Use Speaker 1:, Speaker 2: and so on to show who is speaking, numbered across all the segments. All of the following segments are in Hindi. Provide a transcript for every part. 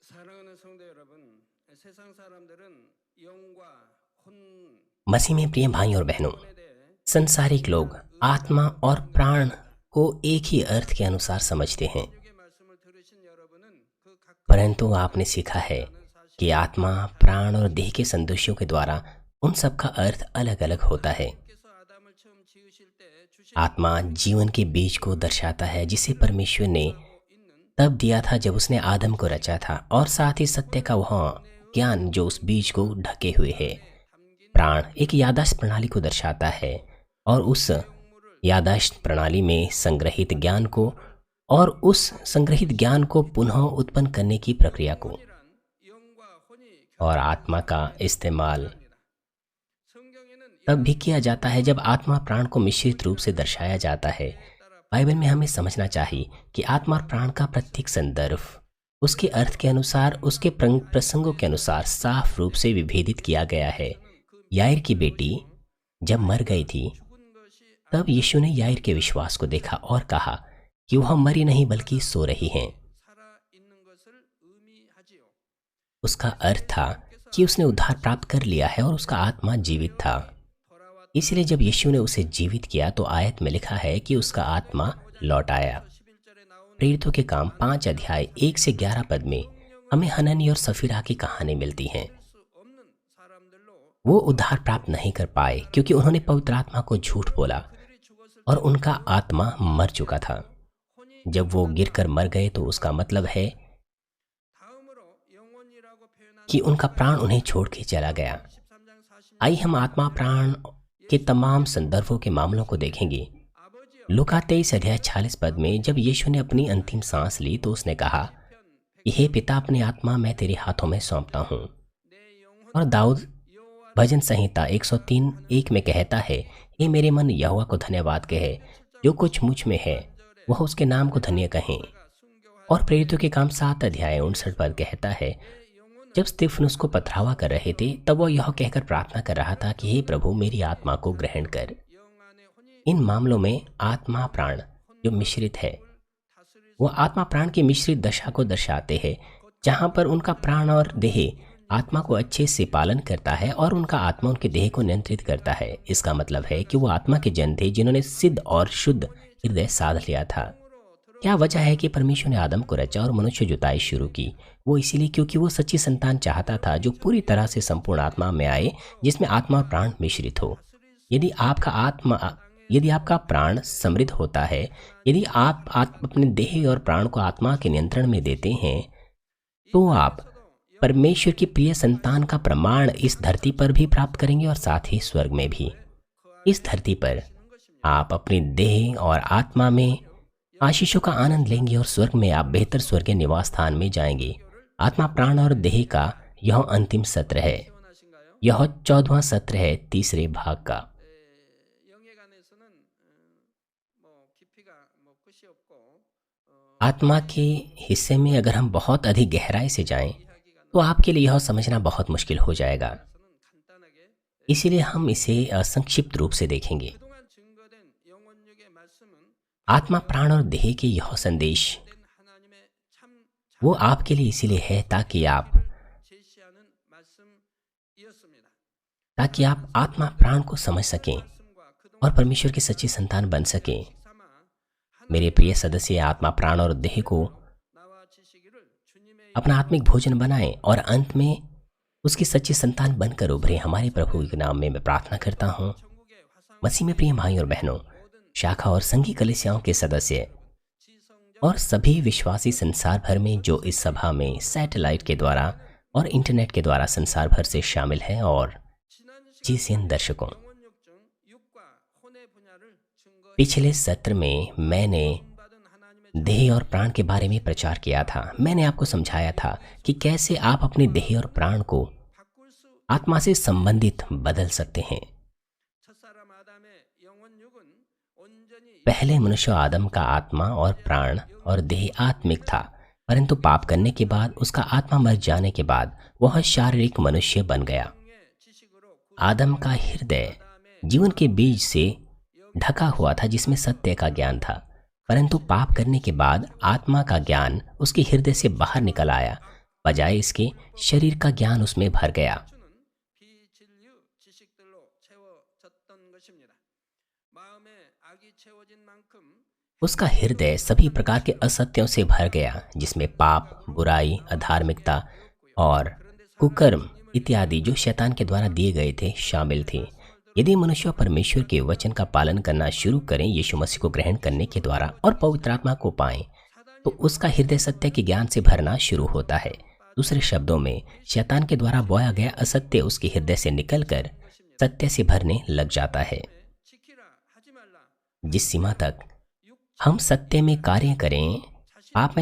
Speaker 1: 사랑하는 성도 여러분, 세상 사람들은 영과 혼,
Speaker 2: मसीह में प्रिय भाई और बहनों,
Speaker 1: 영혼에 대해
Speaker 2: संसारिक लोग आत्मा और प्राण को एक ही अर्थ के अनुसार समझते हैं।
Speaker 1: 육의 말씀을 들으신 여러분은 그
Speaker 2: परंतु
Speaker 1: 각각의
Speaker 2: आपने सीखा है
Speaker 1: 뜻이라는
Speaker 2: कि
Speaker 1: 사실을
Speaker 2: आत्मा, प्राण और देह के संदर्शों के द्वारा उन सब का अर्थ अलग अलग होता है।
Speaker 1: 하나님께서 아담을 처음 지으실 때 주신
Speaker 2: आत्मा जीवन के बीज को दर्शाता है जिसे परमेश्वर ने
Speaker 1: 하고 있는
Speaker 2: तब दिया था जब उसने आदम को रचा था, और साथ ही सत्य का वह ज्ञान जो उस बीज को ढके हुए है।
Speaker 1: 담긴
Speaker 2: प्राण एक याददाश्त प्रणाली को दर्शाता है और उस
Speaker 1: 내용물을
Speaker 2: याददाश्त प्रणाली में संग्रहित ज्ञान को और उस संग्रहित ज्ञान को पुनः उत्पन्न करने की प्रक्रिया को
Speaker 1: 혼이란 영과 혼이
Speaker 2: और आत्मा का इस्तेमाल
Speaker 1: 결합니다. 성경에는
Speaker 2: तब भी किया जाता है जब आत्मा प्राण को मिश्रित रूप से दर्शाया जाता है। बाइबल में हमें समझना चाहिए कि आत्मा और प्राण का प्रत्येक संदर्भ उसके अर्थ के अनुसार, उसके प्रसंगों के अनुसार साफ रूप से विभेदित किया गया है। याईर की बेटी जब मर गई थी,
Speaker 1: 죽은 것이
Speaker 2: तब यीशु ने याईर के विश्वास को देखा और कहा कि वह मरी नहीं बल्कि सो रही हैं।
Speaker 1: 살아 있는 것을 의미하지요.
Speaker 2: उसका अर्थ था कि उसने उद्धार प्राप्त कर लिया है और उसका आत्मा जीवित था।
Speaker 1: 돌아왔
Speaker 2: इसलिए जब यीशु ने उसे जीवित किया तो आयत में लिखा है कि उसका आत्मा लौट आया।
Speaker 1: 11절에 나오는
Speaker 2: प्रेरितों के काम 5 अध्याय 1 से 11 पद में हमें हननी और सफीरा की कहानी मिलती है।
Speaker 1: 수 없는 사람들로
Speaker 2: वो उद्धार प्राप्त नहीं कर पाए क्योंकि उन्होंने पवित्र आत्मा को झूठ बोला
Speaker 1: 그들이 죽었을
Speaker 2: और उनका आत्मा मर चुका था।
Speaker 1: 혼이
Speaker 2: जब वो गिरकर मर गए तो उसका मतलब है
Speaker 1: 다음으로 영혼이라고 표현한
Speaker 2: कि उनका प्राण उन्हें छोड़ के चला गया।
Speaker 1: 13장 40절
Speaker 2: आइए हम आत्मा प्राण के तमाम संदर्भों के मामलों को देखेंगे।
Speaker 1: 아버지여
Speaker 2: लूका 23 अध्याय 46 पद में जब यीशु ने अपनी अंतिम सांस ली तो उसने कहा कि हे पिता, अपनी आत्मा मैं तेरे हाथों में सौंपता हूँ।
Speaker 1: 내 영혼
Speaker 2: और दाऊद
Speaker 1: 여호와
Speaker 2: भजन संहिता 103:1 में कहता है, हे मेरे मन यहोवा को धन्यवाद कहे, जो कुछ मुझ में है वह उसके नाम को धन्य कहें।
Speaker 1: 순교하여
Speaker 2: और प्रेरितों के काम 7 अध्याय 59 पद कहता है,
Speaker 1: 내 영혼을
Speaker 2: जब स्तिफनुस को पथरावा कर रहे थे तब वह यह कहकर प्रार्थना कर रहा था कि हे प्रभु, मेरी आत्मा को ग्रहण कर।
Speaker 1: 영 안에 혼이
Speaker 2: इन मामलों में आत्मा प्राण जो मिश्रित है,
Speaker 1: 다스릴
Speaker 2: वो आत्मा प्राण की मिश्रित दशा को दर्शाते हैं, जहाँ पर उनका प्राण और देह आत्मा को अच्छे से पालन करता है और उनका आत्मा उनके देह को नियंत्रित करता है। इसका मतलब है कि वो आत्मा के जन थे जिन्होंने सिद्ध और शुद्ध हृदय साध लिया था। क्या वजह है कि परमेश्वर ने आदम को रचा और मनुष्य जुताई शुरू की? वो इसीलिए क्योंकि वो सच्ची संतान चाहता था जो पूरी तरह से संपूर्ण आत्मा में आए, जिसमें आत्मा और प्राण मिश्रित हो। यदि आपका प्राण समृद्ध होता है, यदि आप अपने देह और प्राण को आत्मा के नियंत्रण में देते हैं, तो आप परमेश्वर की प्रिय संतान का प्रमाण इस धरती पर भी प्राप्त करेंगे और साथ ही स्वर्ग में भी। इस धरती पर आप अपनी देह और आत्मा में आशीषों का आनंद लेंगे और स्वर्ग में आप बेहतर स्वर्गीय निवास स्थान में जाएंगे। आत्मा, प्राण और देह का यह अंतिम सत्र है।
Speaker 1: 원하신가요?
Speaker 2: यह 14वां सत्र है, तीसरे भाग का।
Speaker 1: 영예관에서는 깊이가 끝이 없고
Speaker 2: आत्मा के हिस्से में अगर हम बहुत अधिक गहराई से जाएं तो आपके लिए यह समझना बहुत मुश्किल हो जाएगा।
Speaker 1: 서는 간단하게
Speaker 2: इसीलिए हम इसे संक्षिप्त रूप से देखेंगे।
Speaker 1: 그동안 증거된 영혼육의 말씀은
Speaker 2: आत्मा, प्राण और देह के यह संदेश
Speaker 1: 된 하나님의 참
Speaker 2: वो आपके लिए इसीलिए है ताकि
Speaker 1: 제시하는 말씀이었습니다.
Speaker 2: आप आत्मा प्राण को समझ सकें
Speaker 1: 말씀과 그동안
Speaker 2: और परमेश्वर की सच्ची संतान बन सकें।
Speaker 1: 삼아
Speaker 2: मेरे प्रिय सदस्य, आत्मा, प्राण और देह को
Speaker 1: 나와 지시기를 주님의
Speaker 2: अपना आत्मिक भोजन बनाएं और अंत में उसकी सच्ची संतान बनकर उभरे। हमारे प्रभु के नाम में मैं प्रार्थना करता हूँ।
Speaker 1: 천국의 화상
Speaker 2: मसीह में प्रिय भाई और बहनों, शाखा और संघी कलीसियाओं के सदस्य
Speaker 1: 지성적
Speaker 2: और सभी विश्वासी संसार भर में जो इस सभा में सैटेलाइट के द्वारा और इंटरनेट के द्वारा संसार भर से शामिल हैं, और
Speaker 1: 지난
Speaker 2: जीसीएन दर्शकों,
Speaker 1: 영혼육 중 육과 혼의 분야를 증거해
Speaker 2: पिछले सत्र में मैंने
Speaker 1: 받은 하나님의
Speaker 2: देह और प्राण के बारे में प्रचार किया था। मैंने आपको समझाया था कि कैसे आप अपने देह और प्राण को
Speaker 1: 바꿀 수
Speaker 2: आत्मा से संबंधित बदल सकते हैं।
Speaker 1: 첫사람 아담의 영혼육은 온전히
Speaker 2: पहले मनुष्य आदम का आत्मा और प्राण और देह आत्मिक था, परंतु पाप करने के बाद उसका आत्मा मर जाने के बाद वह शारीरिक मनुष्य बन गया।
Speaker 1: 영의 지식으로
Speaker 2: आदम का हृदय जीवन के बीज से ढका हुआ था जिसमें सत्य का ज्ञान था, परंतु पाप करने के बाद आत्मा का ज्ञान उसके हृदय से बाहर निकल आया। बजाय इसके शरीर का ज्ञान उसमें भर गया।
Speaker 1: 주는 비진류 지식들로 채워졌던 것입니다. 마음에 악이 채워진 만큼
Speaker 2: उसका हृदय सभी प्रकार के असत्यों से भर गया, जिसमें पाप, बुराई, अधार्मिकता और कुकर्म इत्यादि जो शैतान के द्वारा दिए गए थे शामिल थे। यदि मनुष्य परमेश्वर के वचन का पालन करना शुरू करें, यीशु मसीह को ग्रहण करने के द्वारा और पवित्र आत्मा को पाएं, तो उसका हृदय सत्य के ज्ञान से भरना शुरू होता है। दूसरे शब्दों में, शैतान के द्वारा बोया गया असत्य उसके हृदय से निकलकर सत्य से भरने लग जाता है।
Speaker 1: 지키라 하지 말라.
Speaker 2: जिस सीमा तक हम सत्य में कार्य करें, पाप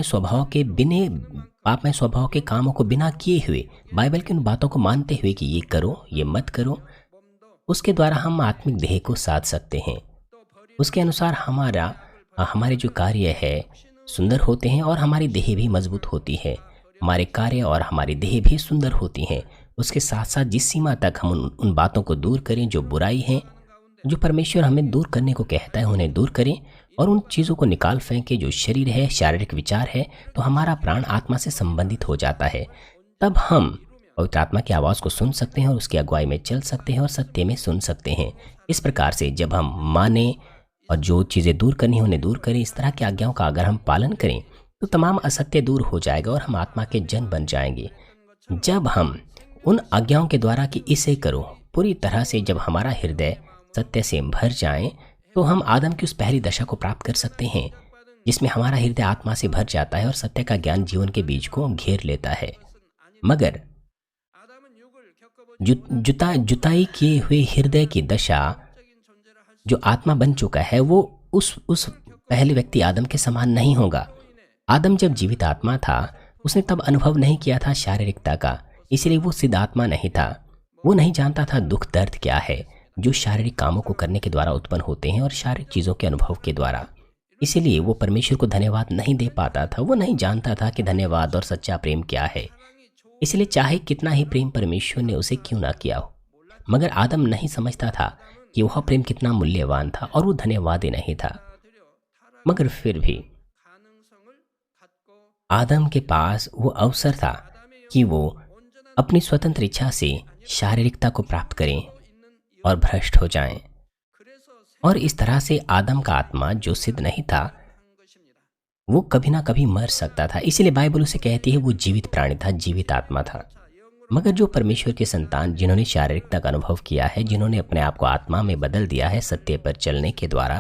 Speaker 2: में स्वभाव के कामों को बिना किए हुए बाइबल की उन बातों को मानते हुए कि ये करो, ये मत करो,
Speaker 1: 몸도
Speaker 2: उसके द्वारा हम आत्मिक देह को साध सकते हैं।
Speaker 1: 또 버리
Speaker 2: उसके अनुसार हमारे जो कार्य है सुंदर होते हैं और हमारी देह भी मजबूत होती है। हमारे कार्य और हमारी देह भी सुंदर होती हैं। उसके साथ साथ जिस सीमा तक हम उन बातों को दूर करें जो बुराई हैं, जो परमेश्वर हमें दूर करने को कहता है, उन्हें दूर करें और उन चीज़ों को निकाल फेंके जो शरीर है, शारीरिक विचार है, तो हमारा प्राण आत्मा से संबंधित हो जाता है। तब हम पवित्र आत्मा की आवाज़ को सुन सकते हैं और उसकी अगुवाई में चल सकते हैं और सत्य में सुन सकते हैं। इस प्रकार से जब हम माने और जो चीज़ें दूर करनी है उन्हें दूर करें, इस तरह की आज्ञाओं का अगर हम पालन करें, तो तमाम असत्य दूर हो जाएगा और हम आत्मा के जन बन जाएंगे। जब हम उन आज्ञाओं के द्वारा कि इसे करो पूरी तरह से जब हमारा हृदय सत्य से भर जाए, तो हम आदम की उस पहली दशा को प्राप्त कर सकते हैं, जिसमें हमारा हृदय आत्मा से भर जाता है और सत्य का ज्ञान जीवन के बीज को घेर लेता है। मगर
Speaker 1: 아담은 육을 겪어보지
Speaker 2: जुताई किए हुए हृदय की दशा
Speaker 1: 적인 존재를 할
Speaker 2: जो आत्मा बन चुका है, वो उस पहले व्यक्ति आदम के समान नहीं होगा। आदम जब जीवित आत्मा था, उसने तब अनुभव नहीं किया था शारीरिकता का, इसलिए वो सिद्ध आत्मा नहीं था। वो नहीं जानता था दुख दर्द क्या है, जो शारीरिक कामों को करने के द्वारा उत्पन्न होते हैं और शारीरिक चीज़ों के अनुभव के द्वारा। इसीलिए वो परमेश्वर को धन्यवाद नहीं दे पाता था। वो नहीं जानता था कि धन्यवाद और सच्चा प्रेम क्या है। इसलिए चाहे कितना ही प्रेम परमेश्वर ने उसे क्यों ना किया हो, मगर आदम नहीं समझता था कि वह प्रेम कितना मूल्यवान था और वो धन्यवादी नहीं था।
Speaker 1: 받아들여
Speaker 2: मगर फिर भी
Speaker 1: 가능성을 갖고
Speaker 2: आदम के पास वो अवसर था कि वो अपनी स्वतंत्र इच्छा से शारीरिकता को प्राप्त करें और भ्रष्ट हो जाएं।
Speaker 1: 그래서
Speaker 2: और इस तरह से आदम का आत्मा जो सिद्ध नहीं था,
Speaker 1: 생각한 것입니다.
Speaker 2: वो कभी ना कभी मर सकता था। इसीलिए बाइबल उसे कहती है वो जीवित प्राणी था, जीवित आत्मा था।
Speaker 1: 자, 영으로
Speaker 2: मगर जो परमेश्वर के संतान जिन्होंने शारीरिकता का अनुभव किया है, जिन्होंने अपने आप को आत्मा में बदल दिया है सत्य पर चलने के द्वारा,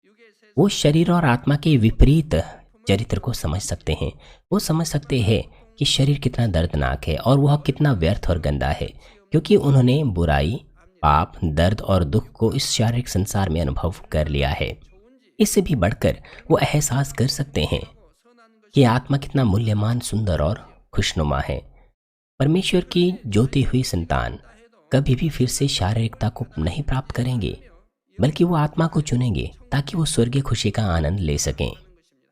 Speaker 1: 육의 세
Speaker 2: वो शरीर और आत्मा के विपरीत चरित्र को समझ सकते हैं। वो समझ सकते हैं कि शरीर कितना दर्दनाक है और वह कितना व्यर्थ और गंदा है, क्योंकि उन्होंने बुराई, पाप, दर्द और दुख को इस शारीरिक संसार में अनुभव कर लिया है। इससे भी बढ़कर वो एहसास कर सकते हैं
Speaker 1: 선한
Speaker 2: कि आत्मा कितना मूल्यवान, सुंदर और खुशनुमा है। परमेश्वर की ज्योति हुई संतान कभी भी फिर से शारीरिकता को नहीं प्राप्त करेंगे, बल्कि वो आत्मा को चुनेंगे ताकि वो स्वर्गीय खुशी का आनंद ले सकें।
Speaker 1: 것입니다.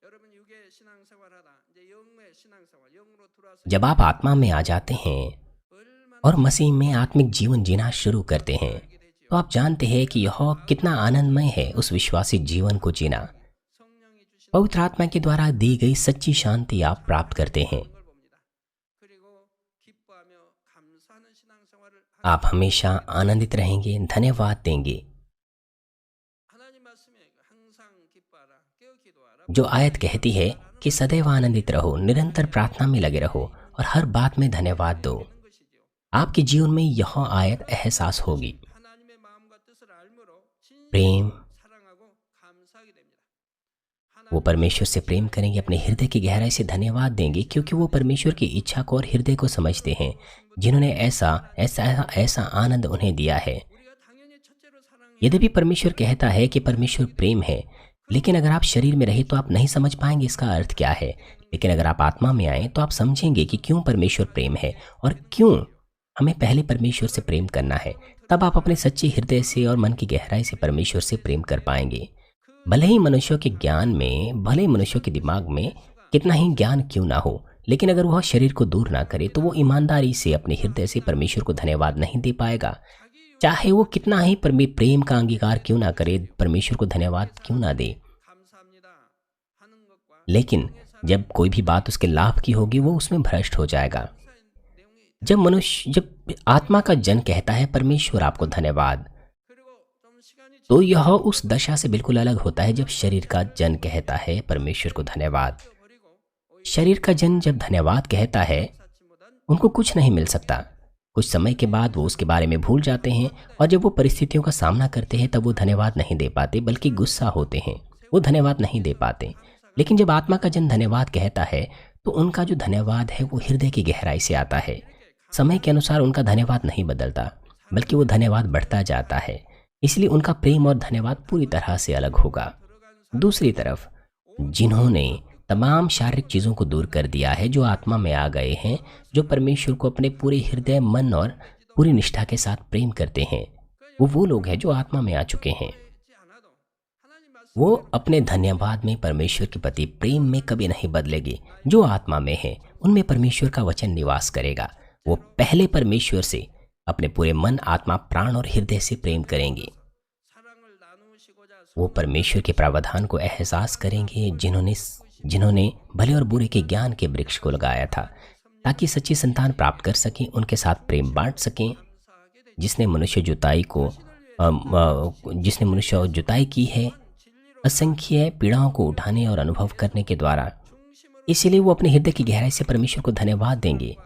Speaker 1: 여러분 육의 신앙생활하다 이제 영의 신앙생활 영으로 들어와서
Speaker 2: जब आप आत्मा में आ जाते हैं
Speaker 1: 얼마나
Speaker 2: और मसीह में आत्मिक जीवन जीना शुरू करते हैं, तो आप जानते हैं कि यह कितना आनंदमय है उस विश्वासी जीवन को जीना।
Speaker 1: 성령이 주신
Speaker 2: पवित्र आत्मा के द्वारा दी गई सच्ची शांति आप प्राप्त करते हैं।
Speaker 1: 걸 봅니다. 그리고 기뻐하며 감사하는 신앙생활을
Speaker 2: आप हमेशा आनंदित रहेंगे, धन्यवाद देंगे।
Speaker 1: 하나님 말씀에 항상 기뻐하라 깨어 기도하라
Speaker 2: जो आयत कहती है कि सदैव आनंदित रहो, निरंतर प्रार्थना में लगे रहो और हर बात में धन्यवाद दो,
Speaker 1: 하는 것이지요.
Speaker 2: आपके जीवन में यह आयत एहसास होगी।
Speaker 1: 하나님의 마음과 뜻을 알므로
Speaker 2: प्रेम,
Speaker 1: 사랑하고 감사하게 됩니다.
Speaker 2: वो परमेश्वर से प्रेम करेंगे, अपने हृदय की गहराई से धन्यवाद देंगे, क्योंकि वो परमेश्वर की इच्छा को और हृदय को समझते हैं, जिन्होंने ऐसा आनंद उन्हें दिया है।
Speaker 1: 우리가 당연히 첫째로 사랑해
Speaker 2: यद्यपि परमेश्वर कहता है कि परमेश्वर प्रेम है, लेकिन अगर आप शरीर में रहे तो आप नहीं समझ पाएंगे इसका अर्थ क्या है। लेकिन अगर आप आत्मा में आए तो आप समझेंगे कि क्यों परमेश्वर प्रेम है और क्यों हमें पहले परमेश्वर से प्रेम करना है। तब आप अपने सच्चे हृदय से और मन की गहराई से परमेश्वर से प्रेम कर पाएंगे। भले ही मनुष्यों के ज्ञान में, भले ही मनुष्यों के दिमाग में कितना ही ज्ञान क्यों ना हो, लेकिन अगर वह शरीर को दूर ना करे तो वो ईमानदारी से अपने हृदय से परमेश्वर को धन्यवाद नहीं दे पाएगा। चाहे वो कितना ही प्रेम का अंगीकार क्यों ना करे, परमेश्वर को धन्यवाद क्यों ना दे,
Speaker 1: 감사합니다 하는 것과
Speaker 2: लेकिन जब कोई भी बात उसके लाभ की होगी वो उसमें भ्रष्ट हो जाएगा। जब आत्मा का जन कहता है परमेश्वर आपको धन्यवाद, तो यह उस दशा से बिल्कुल अलग होता है जब शरीर का जन कहता है परमेश्वर को धन्यवाद। शरीर का जन जब धन्यवाद कहता है उनको कुछ नहीं मिल सकता। कुछ समय के बाद वो उसके बारे में भूल जाते हैं और जब वो परिस्थितियों का सामना करते हैं तब वो धन्यवाद नहीं दे पाते, बल्कि गुस्सा होते हैं, वो धन्यवाद नहीं दे पाते। लेकिन जब आत्मा का जन धन्यवाद कहता है तो उनका जो धन्यवाद है वो हृदय की गहराई से आता है। समय के अनुसार उनका धन्यवाद नहीं बदलता, बल्कि वो धन्यवाद बढ़ता जाता है। इसलिए उनका प्रेम और धन्यवाद पूरी तरह से अलग होगा। दूसरी तरफ जिन्होंने तमाम शारीरिक चीज़ों को दूर कर दिया है, जो आत्मा में आ गए हैं, जो परमेश्वर को अपने पूरे हृदय, मन और पूरी निष्ठा के साथ प्रेम करते हैं, वो लोग हैं जो आत्मा में आ चुके हैं। वो अपने धन्यवाद में परमेश्वर के प्रति प्रेम में कभी नहीं बदलेगी। जो आत्मा में है उनमें परमेश्वर का वचन निवास करेगा। वो पहले परमेश्वर से अपने पूरे मन, आत्मा, प्राण और हृदय से प्रेम करेंगे। वो परमेश्वर के प्रावधान को एहसास करेंगे जिन्होंने भले और बुरे के ज्ञान के वृक्ष को लगाया था, ताकि सच्ची संतान प्राप्त कर सकें, उनके साथ प्रेम बांट सकें। जिसने मनुष्य जुताई की है असंख्य पीड़ाओं को उठाने और अनुभव करने के द्वारा, इसीलिए वो अपने हृदय की गहराई से परमेश्वर को धन्यवाद देंगे।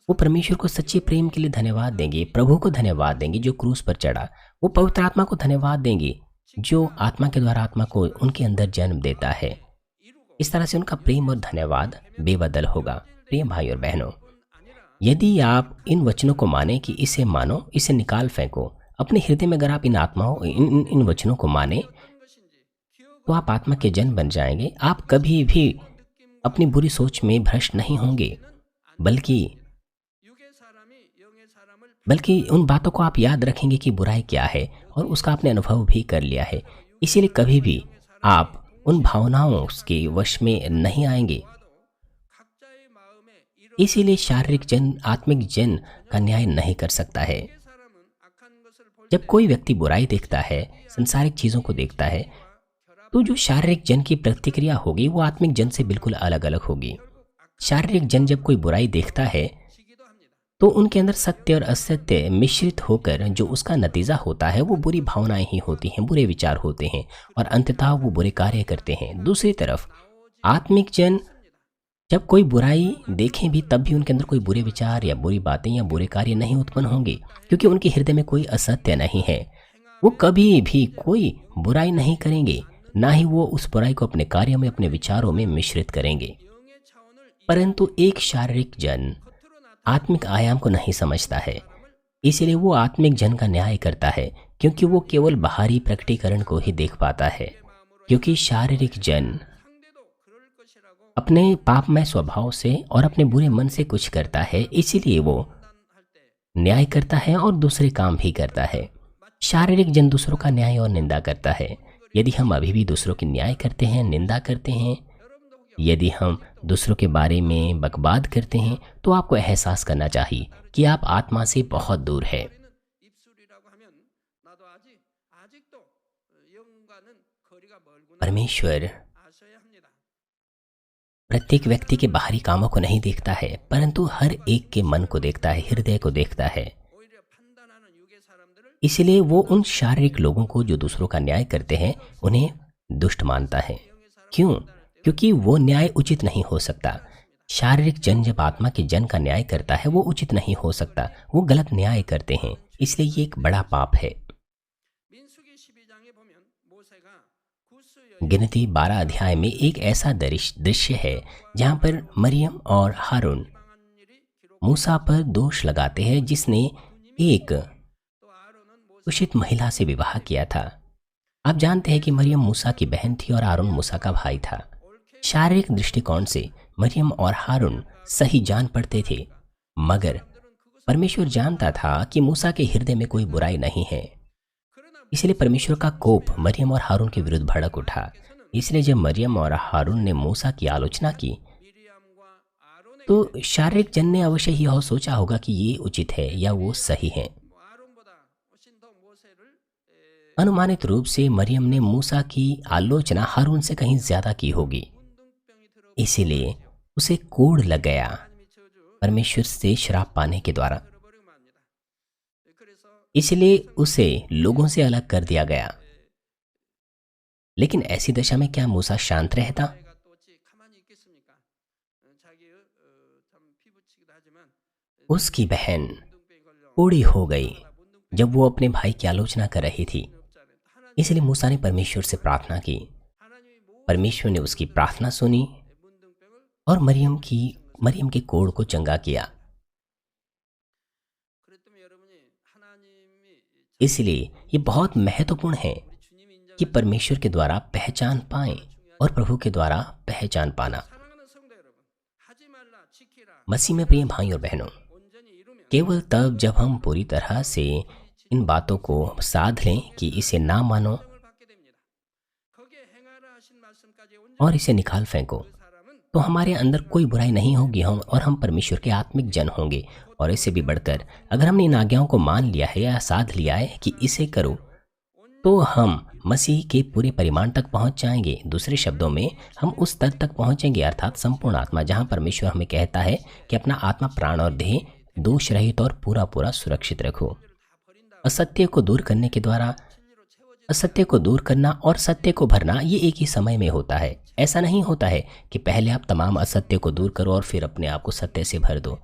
Speaker 2: वो परमेश्वर को सच्चे प्रेम के लिए धन्यवाद देंगे, प्रभु को धन्यवाद देंगे जो क्रूस पर चढ़ा। वो पवित्र आत्मा को धन्यवाद देंगे जो आत्मा के द्वारा आत्मा को उनके अंदर जन्म देता है। इस तरह से उनका प्रेम और धन्यवाद बेबदल होगा। प्रिय भाई और बहनों, यदि आप इन वचनों को माने कि इसे मानो, इसे निकाल फेंको अपने हृदय में, अगर आप इन वचनों को माने तो आप आत्मा के जन बन जाएंगे। आप कभी भी अपनी बुरी सोच में भ्रष्ट नहीं होंगे, बल्कि उन बातों को आप याद रखेंगे कि बुराई क्या है और उसका आपने अनुभव भी कर लिया है। इसीलिए कभी भी आप उन भावनाओं के वश में नहीं आएंगे। इसीलिए शारीरिक जन आत्मिक जन का न्याय नहीं कर सकता है। जब कोई व्यक्ति बुराई देखता है, संसारिक चीजों को देखता है, तो जो शारीरिक जन की प्रतिक्रिया होगी वो आत्मिक जन से बिल्कुल अलग अलग होगी। शारीरिक जन जब कोई बुराई देखता है तो उनके अंदर सत्य और असत्य मिश्रित होकर जो उसका नतीजा होता है वो बुरी भावनाएं ही होती हैं, बुरे विचार होते हैं और अंततः वो बुरे कार्य करते हैं। दूसरी तरफ आत्मिक जन जब कोई बुराई देखें भी तब भी उनके अंदर कोई बुरे विचार या बुरी बातें या बुरे कार्य नहीं उत्पन्न होंगे, क्योंकि उनके हृदय में कोई असत्य नहीं है। वो कभी भी कोई बुराई नहीं करेंगे, ना ही वो उस बुराई को अपने कार्यों में, अपने विचारों में मिश्रित करेंगे। परंतु एक शारीरिक जन आत्मिक आयाम को नहीं समझता है, इसलिए वो आत्मिक जन का न्याय करता है, क्योंकि वो केवल बाहरी प्रकटीकरण को ही देख पाता है। क्योंकि शारीरिक जन अपने पापमय स्वभाव से और अपने बुरे मन से कुछ करता है, इसीलिए वो न्याय करता है और दूसरे काम भी करता है। शारीरिक जन दूसरों का न्याय और निंदा करता है। यदि हम अभी भी दूसरों की न्याय करते हैं, निंदा करते हैं, यदि हम दूसरों के बारे में बकवाद करते हैं, तो आपको एहसास करना चाहिए कि आप आत्मा से बहुत दूर है। परमेश्वर प्रत्येक व्यक्ति के बाहरी कामों को नहीं देखता है, परंतु हर एक के मन को देखता है, हृदय को देखता है। इसलिए वो उन शारीरिक लोगों को जो दूसरों का न्याय करते हैं उन्हें दुष्ट मानता है। क्यों? क्योंकि वो न्याय उचित नहीं हो सकता। शारीरिक जन जब आत्मा के जन का न्याय करता है वो उचित नहीं हो सकता, वो गलत न्याय करते हैं। इसलिए ये एक बड़ा पाप है। गिनती 12 अध्याय में एक ऐसा दृश्य है जहां पर मरियम और हारून मूसा पर दोष लगाते हैं, जिसने एक कुशित महिला से विवाह किया था। आप जानते हैं कि मरियम मूसा की बहन थी और हारून मूसा का भाई था। शारीरिक दृष्टिकोण से मरियम और हारून सही जान पड़ते थे, मगर परमेश्वर जानता था कि मूसा के हृदय में कोई बुराई नहीं है। इसलिए परमेश्वर का कोप मरियम और हारून के विरुद्ध भड़क उठा। इसलिए जब मरियम और हारून ने मूसा की आलोचना की तो शारीरिक जन ने अवश्य ही यह सोचा होगा कि ये उचित है या वो सही है। अनुमानित रूप से मरियम ने मूसा की आलोचना हारून से कहीं ज्यादा की होगी। इसीलिए उसे कोढ़ लग गया
Speaker 1: 하나님이 저주
Speaker 2: परमेश्वर से श्राप पाने के द्वारा।
Speaker 1: 들어버리고 맙니다. 그래서
Speaker 2: इसलिए उसे लोगों से अलग कर दिया गया। लेकिन ऐसी दशा में क्या मूसा शांत रहता?
Speaker 1: 아이가 또 어찌 가만히 있겠습니까? 자기 참 피부치기도 하지만
Speaker 2: उसकी बहन
Speaker 1: 문둥병이 걸려
Speaker 2: कोढ़ी हो गई जब वो अपने भाई की आलोचना कर रही थी।
Speaker 1: 하나님
Speaker 2: इसलिए मूसा ने परमेश्वर से प्रार्थना की।
Speaker 1: 하나님이 모든
Speaker 2: परमेश्वर ने उसकी प्रार्थना सुनी
Speaker 1: 문둥병을
Speaker 2: और मरियम के कोढ़ को चंगा किया।
Speaker 1: 그랬더니 여러분이 하나님이
Speaker 2: इसलिए ये बहुत महत्वपूर्ण है
Speaker 1: 우리 주님이 인정
Speaker 2: कि परमेश्वर के द्वारा पहचान पाएं और प्रभु के द्वारा पहचान पाना।
Speaker 1: 사랑하는 성도 여러분 하지 말라 지키라
Speaker 2: मसीह में प्रिय भाई और बहनों,
Speaker 1: 온전히 이루면
Speaker 2: केवल तब जब हम पूरी तरह से इन बातों को साध लें कि इसे ना मानो
Speaker 1: 을 받게 됩니다. 거기에 행하라 하신 말씀까지 온전히
Speaker 2: और इसे निकाल फेंको,
Speaker 1: 그 사람은
Speaker 2: तो हमारे अंदर कोई बुराई नहीं होगी और हम परमेश्वर के आत्मिक जन होंगे। और इससे भी बढ़कर अगर हमने इन आज्ञाओं को मान लिया है या साध लिया है कि इसे करो, तो हम मसीह के पूरे परिमाण तक पहुंच जाएंगे। दूसरे शब्दों में हम उस स्तर तक पहुंचेंगे अर्थात संपूर्ण आत्मा, जहां परमेश्वर हमें कहता है कि अपना आत्मा, प्राण और देह दोष रहित और पूरा पूरा सुरक्षित रखो। असत्य को दूर करने के द्वारा असत्य को दूर करना और सत्य को भरना ये एक ही समय में होता है। ऐसा नहीं होता है कि पहले आप तमाम असत्य को दूर करो और फिर अपने आप को सत्य से भर दो,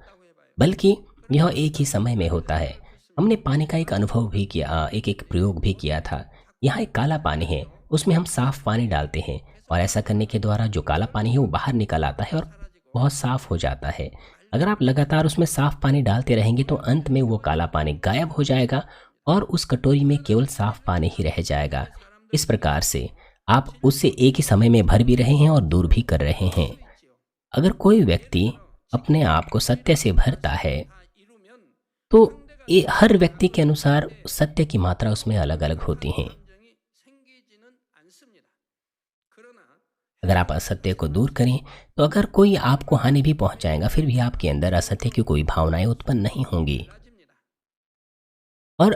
Speaker 2: बल्कि यह एक ही समय में होता है। हमने पानी का एक अनुभव भी किया, एक प्रयोग भी किया था। यहाँ एक काला पानी है, उसमें हम साफ पानी डालते हैं और ऐसा करने के द्वारा जो काला पानी है वो बाहर निकल आता है और बहुत साफ हो जाता है। अगर आप लगातार उसमें साफ पानी डालते रहेंगे तो अंत में वो काला पानी गायब हो जाएगा और उस कटोरी में केवल साफ पानी ही रह जाएगा। इस प्रकार से आप उससे एक ही समय में भर भी रहे हैं और दूर भी कर रहे हैं। अगर कोई व्यक्ति अपने आप को सत्य से भरता है
Speaker 1: 이루면
Speaker 2: तो हर व्यक्ति के अनुसार सत्य की मात्रा उसमें अलग अलग होती हैं।
Speaker 1: 감정이 생기지는 않습니다. 그러나
Speaker 2: अगर आप असत्य को दूर करें तो अगर कोई आपको हानि भी पहुंचाएगा फिर भी आपके अंदर असत्य की कोई भावनाएं उत्पन्न नहीं होंगी।
Speaker 1: 달라집니다.
Speaker 2: और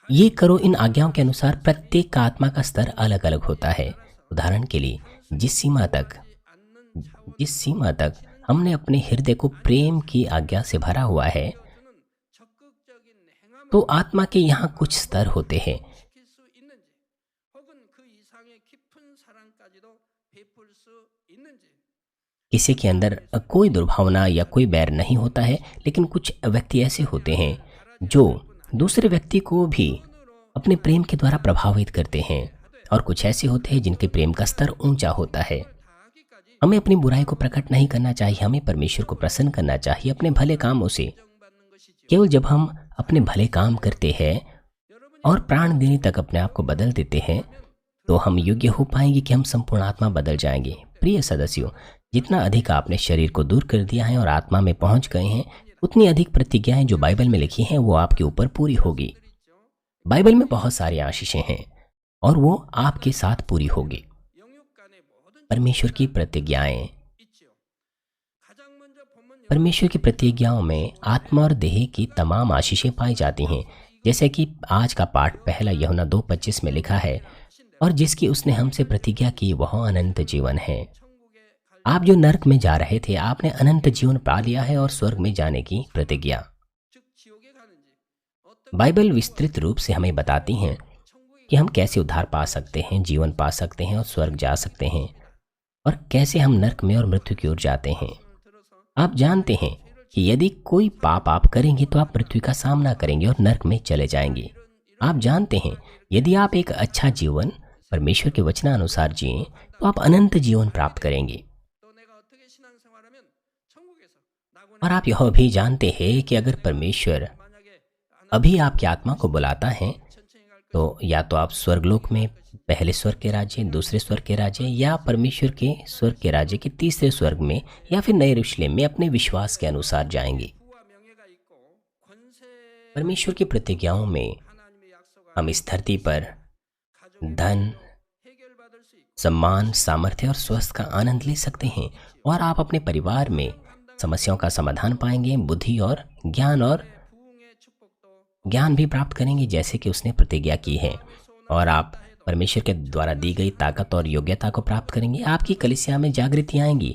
Speaker 2: ये करो इन आज्ञाओं के अनुसार प्रत्येक का आत्मा का स्तर अलग अलग होता है। उदाहरण के लिए जिस सीमा तक हमने अपने हृदय को प्रेम की आज्ञा से भरा हुआ है,
Speaker 1: 저는 적극적인 행함을
Speaker 2: तो आत्मा के यहाँ कुछ स्तर होते हैं।
Speaker 1: 지킬 수 있는지 혹은 그 이상의 깊은 사랑까지도 베풀 수 있는지
Speaker 2: किसी के अंदर कोई दुर्भावना या कोई बैर नहीं होता है, लेकिन कुछ व्यक्ति ऐसे होते हैं जो दूसरे व्यक्ति को भी अपने प्रेम के द्वारा प्रभावित करते हैं, और कुछ ऐसे होते हैं जिनके प्रेम का स्तर ऊंचा होता है।
Speaker 1: 다하기까지
Speaker 2: हमें अपनी बुराई को प्रकट नहीं करना चाहिए, हमें परमेश्वर को प्रसन्न करना चाहिए अपने भले कामों से।
Speaker 1: 인정받는 것이죠.
Speaker 2: केवल जब हम अपने भले काम करते हैं और प्राण देने तक अपने आप को बदल देते हैं तो हम योग्य हो पाएंगे कि हम संपूर्ण आत्मा बदल जाएंगे। प्रिय सदस्यों, जितना अधिक आपने शरीर को दूर कर दिया है और आत्मा में पहुंच गए हैं, उतनी अधिक प्रतिज्ञाएं जो बाइबल में लिखी हैं वो आपके ऊपर पूरी होगी। बाइबल में बहुत सारी आशीषें हैं और वो आपके साथ पूरी होगी।
Speaker 1: 영육 간의 모든
Speaker 2: परमेश्वर की प्रतिज्ञाएं
Speaker 1: 있지요. 가장 먼저 본문
Speaker 2: परमेश्वर की प्रतिज्ञाओं में आत्मा और देह की तमाम आशीषें पाई जाती हैं, जैसे कि आज का पाठ पहला यूहन्ना 2:25 में लिखा है, और जिसकी उसने हमसे प्रतिज्ञा की वह अनंत जीवन है।
Speaker 1: 천국에 갈
Speaker 2: आप जो नर्क में जा रहे थे, आपने अनंत जीवन पा लिया है और स्वर्ग में जाने की प्रतिज्ञा।
Speaker 1: 즉 지옥에 가는지 어떤
Speaker 2: बाइबल विस्तृत रूप से हमें बताती हैं
Speaker 1: 천국에
Speaker 2: कि हम कैसे उद्धार पा सकते हैं, जीवन पा सकते हैं और स्वर्ग जा सकते हैं, और कैसे हम नर्क में और मृत्यु की ओर जाते हैं।
Speaker 1: 들어서
Speaker 2: आप जानते हैं कि यदि कोई पाप आप करेंगे तो आप मृत्यु का सामना करेंगे और नर्क में चले जाएंगे। आप जानते हैं यदि आप एक अच्छा जीवन परमेश्वर के वचनानुसार जिएं तो आप अनंत जीवन प्राप्त करेंगे।
Speaker 1: 또 내가 어떻게 신앙생활하면 천국에서 나고는
Speaker 2: और आप यह भी जानते हैं कि अगर परमेश्वर
Speaker 1: 만약에
Speaker 2: अभी आपकी आत्मा को बुलाता है
Speaker 1: 천천히 갈
Speaker 2: तो या तो आप स्वर्गलोक में पहले स्वर्ग के राज्य, दूसरे स्वर्ग के राज्य, या परमेश्वर के स्वर्ग के राज्य के तीसरे स्वर्ग में, या फिर नए यरूशलेम में अपने विश्वास के अनुसार जाएंगे।
Speaker 1: 부와 명예가 있고 권세
Speaker 2: परमेश्वर की प्रतिज्ञाओं में
Speaker 1: 하나님의 약속을
Speaker 2: हम इस धरती पर
Speaker 1: 가족의
Speaker 2: धन,
Speaker 1: 해결받을 수 있고
Speaker 2: सम्मान, सामर्थ्य और स्वास्थ्य का आनंद ले सकते हैं, और आप अपने परिवार में समस्याओं का समाधान पाएंगे, बुद्धि और
Speaker 1: 부흥의 축복도
Speaker 2: ज्ञान भी प्राप्त करेंगे जैसे कि उसने प्रतिज्ञा की है, और आप परमेश्वर के द्वारा दी गई ताकत और योग्यता को प्राप्त करेंगे। आपकी कलीसिया में जागृति आएंगी,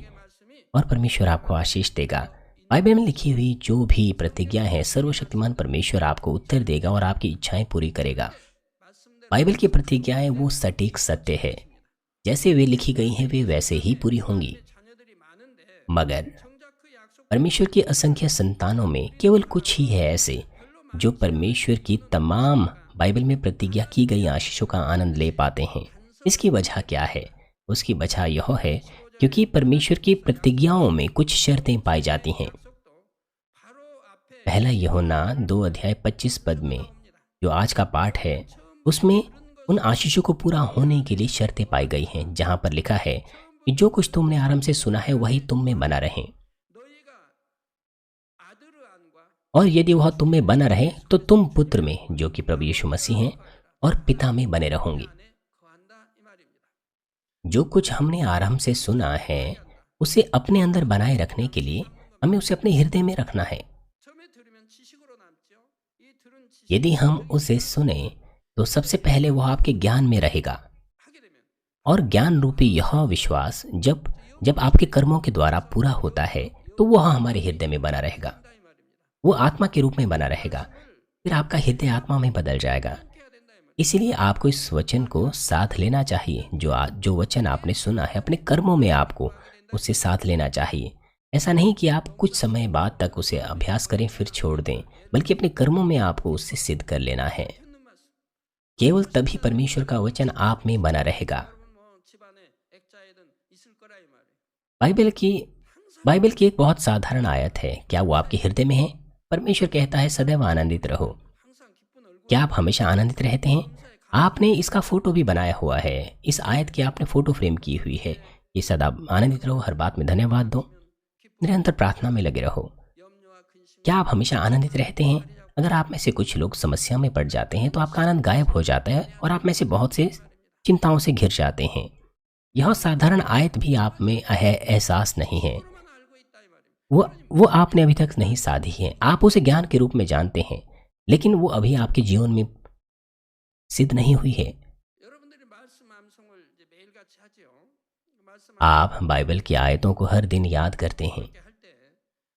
Speaker 2: और परमेश्वर आपको आशीष देगा। बाइबल में लिखी हुई जो भी प्रतिज्ञा है सर्वशक्तिमान परमेश्वर आपको उत्तर देगा और आपकी इच्छाएं पूरी करेगा। बाइबल की प्रतिज्ञाएं वो सटीक सत्य है, जैसे वे लिखी गई हैं वे वैसे ही पूरी होंगी। मगर परमेश्वर की असंख्य संतानों में केवल कुछ ही है ऐसे जो परमेश्वर की तमाम बाइबल में प्रतिज्ञा की गई आशीषों का आनंद ले पाते हैं। इसकी वजह क्या है? उसकी वजह यह है क्योंकि परमेश्वर की प्रतिज्ञाओं में कुछ शर्तें पाई जाती हैं। पहला यूहन्ना 2:25 में जो आज का पाठ है उसमें उन आशीषों को पूरा होने के लिए शर्तें पाई गई हैं, जहां पर लिखा है कि जो कुछ तुमने आरंभ से सुना है वही तुम में बना रहे, और यदि वह तुम में बना रहे तो तुम पुत्र में जो कि प्रभु यीशु मसीह हैं और पिता में बने रहोगे। जो कुछ हमने आरंभ से सुना है उसे अपने अंदर बनाए रखने के लिए हमें उसे अपने हृदय में रखना है। यदि हम उसे सुने तो सबसे पहले वह आपके ज्ञान में रहेगा, और ज्ञान रूपी यह विश्वास जब आपके कर्मों के द्वारा पूरा होता है तो वह हमारे हृदय में बना रहेगा, वो आत्मा के रूप में बना रहेगा। फिर आपका हृदय आत्मा में बदल जाएगा। इसलिए आपको इस वचन को साथ लेना चाहिए। जो वचन आपने सुना है अपने कर्मों में आपको उसे साथ लेना चाहिए। ऐसा नहीं कि आप कुछ समय बाद तक उसे अभ्यास करें फिर छोड़ दें, बल्कि अपने कर्मों में आपको उससे सिद्ध कर लेना है। केवल तभी परमेश्वर का वचन आप में बना रहेगा। बाइबल की एक बहुत साधारण आयत है, क्या वो आपके हृदय में है? परमेश्वर कहता है सदैव आनंदित रहो। क्या आप हमेशा आनंदित रहते हैं? आपने इसका फोटो भी बनाया हुआ है, इस आयत की आपने फोटो फ्रेम की हुई है। ये सदा आनंदित रहो, हर बात में धन्यवाद दो, निरंतर प्रार्थना में लगे रहो। क्या आप हमेशा आनंदित रहते हैं? अगर आप में से कुछ लोग समस्या में पड़ जाते हैं तो आपका आनंद गायब हो जाता है और आप में से बहुत से चिंताओं से घिर जाते हैं। यह साधारण आयत भी आप में एहसास नहीं है, वो आपने अभी तक नहीं साधी है। आप उसे ज्ञान के रूप में जानते हैं, लेकिन वो अभी आपके जीवन में सिद्ध नहीं हुई है। आप बाइबल की आयतों को हर दिन याद करते हैं,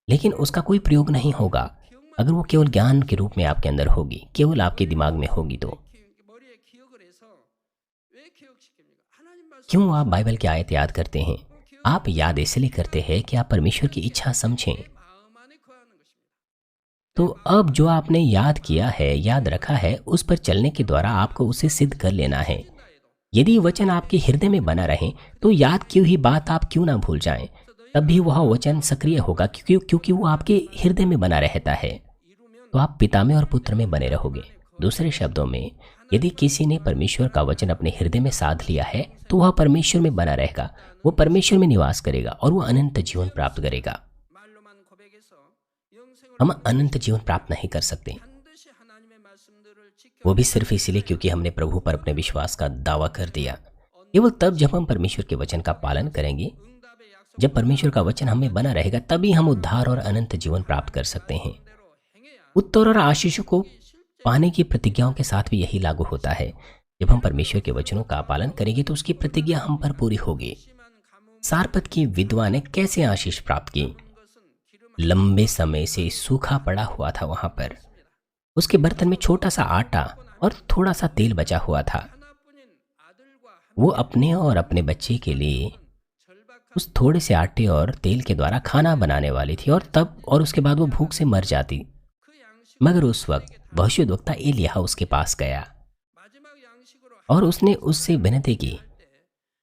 Speaker 2: लेकिन उसका कोई प्रयोग नहीं होगा अगर वो केवल ज्ञान के रूप में आपके अंदर होगी, केवल आपके दिमाग में होगी। तो क्यों आप बाइबल की आयत याद करते हैं? आप याद इसलिए करते हैं कि आप परमेश्वर की इच्छा समझें। तो अब जो आपने याद किया है, याद रखा है, उस पर चलने के द्वारा आपको उसे सिद्ध कर लेना है। यदि वचन आपके हृदय में बना रहे तो याद की हुई बात आप क्यों ना भूल जाएं, तब भी वह वचन सक्रिय होगा क्योंकि वो आपके हृदय में बना रहता है। तो आप पिता में और पुत्र में बने रहोगे। दूसरे शब्दों में, यदि किसी ने परमेश्वर का वचन अपने हृदय में साध लिया है तो वह परमेश्वर में बना रहेगा, वो परमेश्वर में निवास करेगा और वो अनंत जीवन प्राप्त करेगा। हम अनंत जीवन प्राप्त नहीं कर सकते, वो भी सिर्फ इसलिए क्योंकि हमने प्रभु पर अपने विश्वास का दावा कर दिया। केवल तब जब हम परमेश्वर के वचन का पालन करेंगे, जब परमेश्वर का वचन हमें बना रहेगा, तभी हम उद्धार और अनंत जीवन प्राप्त कर सकते हैं। उत्तर और आशीषों को पाने की प्रतिज्ञाओं के साथ भी यही लागू होता है। जब हम परमेश्वर के वचनों का पालन करेंगे तो उसकी प्रतिज्ञा हम पर पूरी होगी। सारपत की विधवा ने कैसे आशीष प्राप्त की? लंबे समय से सूखा पड़ा हुआ था वहां पर। उसके बर्तन में छोटा सा आटा और थोड़ा सा तेल बचा हुआ था। वो अपने और अपने बच्चे के लिए उस थोड़े से आटे और तेल के द्वारा खाना बनाने वाली थी, और उसके बाद वो भूख से मर जाती। मगर उस वक्त भविष्यद्वक्ता एलिय्याह उसके पास गया और उसने उससे विनती की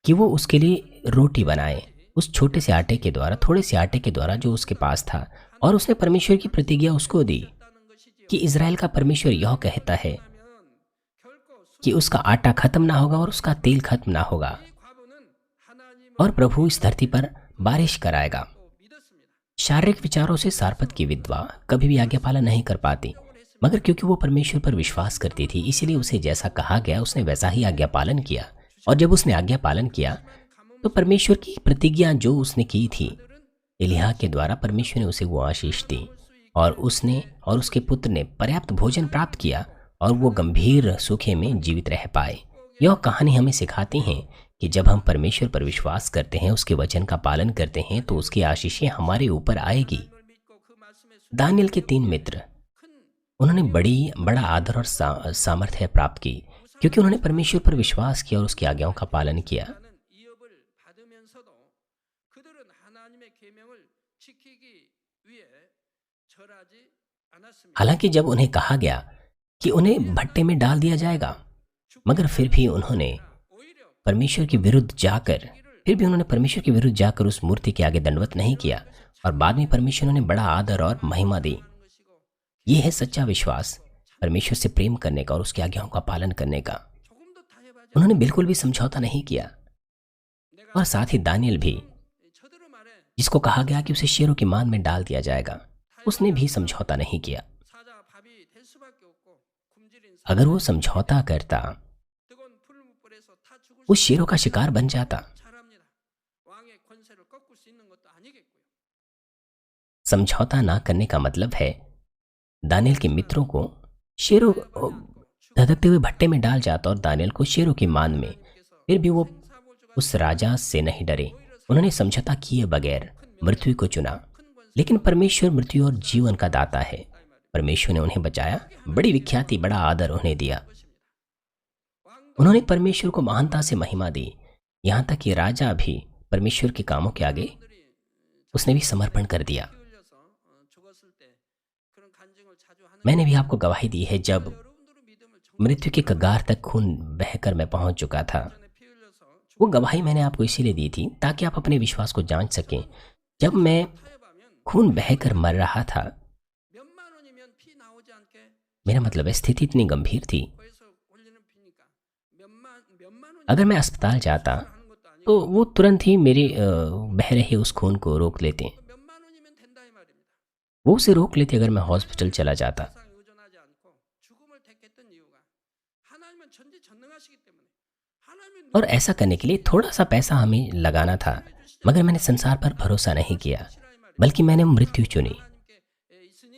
Speaker 2: कि वो उसके लिए रोटी बनाए उस छोटे से आटे के द्वारा, थोड़े से आटे के द्वारा जो उसके पास था। और उसने परमेश्वर की प्रतिज्ञा उसको दी कि इज़राइल का परमेश्वर यह कहता है कि उसका आटा खत्म ना होगा और उसका तेल खत्म ना होगा, और प्रभु इस धरती पर बारिश कराएगा। शारीरिक विचारों से सारपत की विधवा कभी भी आज्ञा पालन नहीं कर पाती, मगर क्योंकि वो परमेश्वर पर विश्वास करती थी, इसलिए उसे जैसा कहा गया उसने वैसा ही आज्ञा पालन किया। और जब उसने आज्ञा पालन किया तो परमेश्वर की प्रतिज्ञा जो उसने की थी एलिय्याह के द्वारा, परमेश्वर ने उसे वो आशीष दी, और उसने और उसके पुत्र ने पर्याप्त भोजन प्राप्त किया और वो गंभीर सूखे में जीवित रह पाए। यह कहानी हमें सिखाती है कि जब हम परमेश्वर पर विश्वास करते हैं, उसके वचन का पालन करते हैं, तो उसकी आशीषें हमारे ऊपर आएगी।
Speaker 1: 하나님을 믿고 그 말씀에
Speaker 2: दानियल के 3 मित्र,
Speaker 1: 큰
Speaker 2: उन्होंने बड़ा आदर और सामर्थ्य प्राप्त की, क्योंकि उन्होंने परमेश्वर पर विश्वास किया और उसकी आज्ञाओं का पालन किया।
Speaker 1: 라는 이업을 받으면서도 그들은 하나님의 계명을 지키기 위해 절하지 않았습니다.
Speaker 2: हालांकि जब उन्हें कहा गया कि उन्हें भट्टे में डाल दिया जाएगा, मगर फिर भी उन्होंने
Speaker 1: 오히려
Speaker 2: परमेश्वर के विरुद्ध जाकर उस मूर्ति के आगे दंडवत नहीं किया, और बाद में परमेश्वर ने बड़ा आदर और महिमा दी।
Speaker 1: 하는 것이고
Speaker 2: ये है सच्चा विश्वास, परमेश्वर से प्रेम करने का और उसकी आज्ञाओं का पालन करने का।
Speaker 1: 조금도 타협하지
Speaker 2: उन्होंने बिल्कुल भी समझौता नहीं किया।
Speaker 1: 내가
Speaker 2: और साथ ही दानियल भी,
Speaker 1: 저들의 말에
Speaker 2: जिसको कहा गया कि उसे शेरों की मान में डाल दिया जाएगा, उसने भी समझौता नहीं किया।
Speaker 1: 사자 밥이 될 수밖에 없고 굶주린
Speaker 2: अगर वो समझौता करता,
Speaker 1: 뜨거운 풀무불에서 타 죽을
Speaker 2: वो शेरों का शिकार बन जाता।
Speaker 1: 잘합니다. 왕의 권세를 꺾을 수 있는 것도 아니겠고요.
Speaker 2: समझौता ना करने का मतलब है दानियल के मित्रों को शेरों धधकते हुए भट्टे में डाल जाता और दानियल को शेरों की मान में। फिर भी वो उस राजा से नहीं डरे। उन्होंने समझौता किए बगैर मृत्यु को चुना। लेकिन परमेश्वर मृत्यु और जीवन का दाता है। परमेश्वर ने उन्हें बचाया, बड़ी विख्याति, बड़ा आदर उन्हें दिया। उन्होंने परमेश्वर को महानता से महिमा दी, यहाँ तक कि राजा भी परमेश्वर के कामों के आगे उसने भी समर्पण कर दिया।
Speaker 1: 흘려서 죽었을 때 그런 간증을 자주 하는
Speaker 2: मैंने भी आपको गवाही दी है, जब
Speaker 1: 여러분들의 믿음을 정말
Speaker 2: मृत्यु के कगार तक खून बहकर मैं पहुंच चुका था।
Speaker 1: 전에 피 흘려서
Speaker 2: वो गवाही मैंने आपको इसीलिए दी थी ताकि आप अपने विश्वास को जांच सकें। जब मैं
Speaker 1: 타협하면
Speaker 2: खून बहकर मर रहा था,
Speaker 1: 몇만 원이면 피 나오지 않게
Speaker 2: मेरा मतलब है स्थिति इतनी गंभीर थी।
Speaker 1: 거기서 올리는 피니까 몇만 원
Speaker 2: अगर मैं अस्पताल जाता
Speaker 1: 하는 것도 아니고
Speaker 2: तो वो तुरंत ही मेरे बह रहे उस खून को रोक लेते।
Speaker 1: 몇만 원이면 된다 이 말입니다.
Speaker 2: वो उसे रोक लेते अगर मैं हॉस्पिटल चला जाता।
Speaker 1: 세상 의존하지 않고 죽음을 택했던 이유가 하나님은 전지전능하시기 때문에 하나님은
Speaker 2: और ऐसा करने के लिए थोड़ा सा पैसा हमें लगाना था, मगर मैंने संसार पर भरोसा नहीं किया, बल्कि मैंने मृत्यु चुनी।
Speaker 1: 하나님께 있으니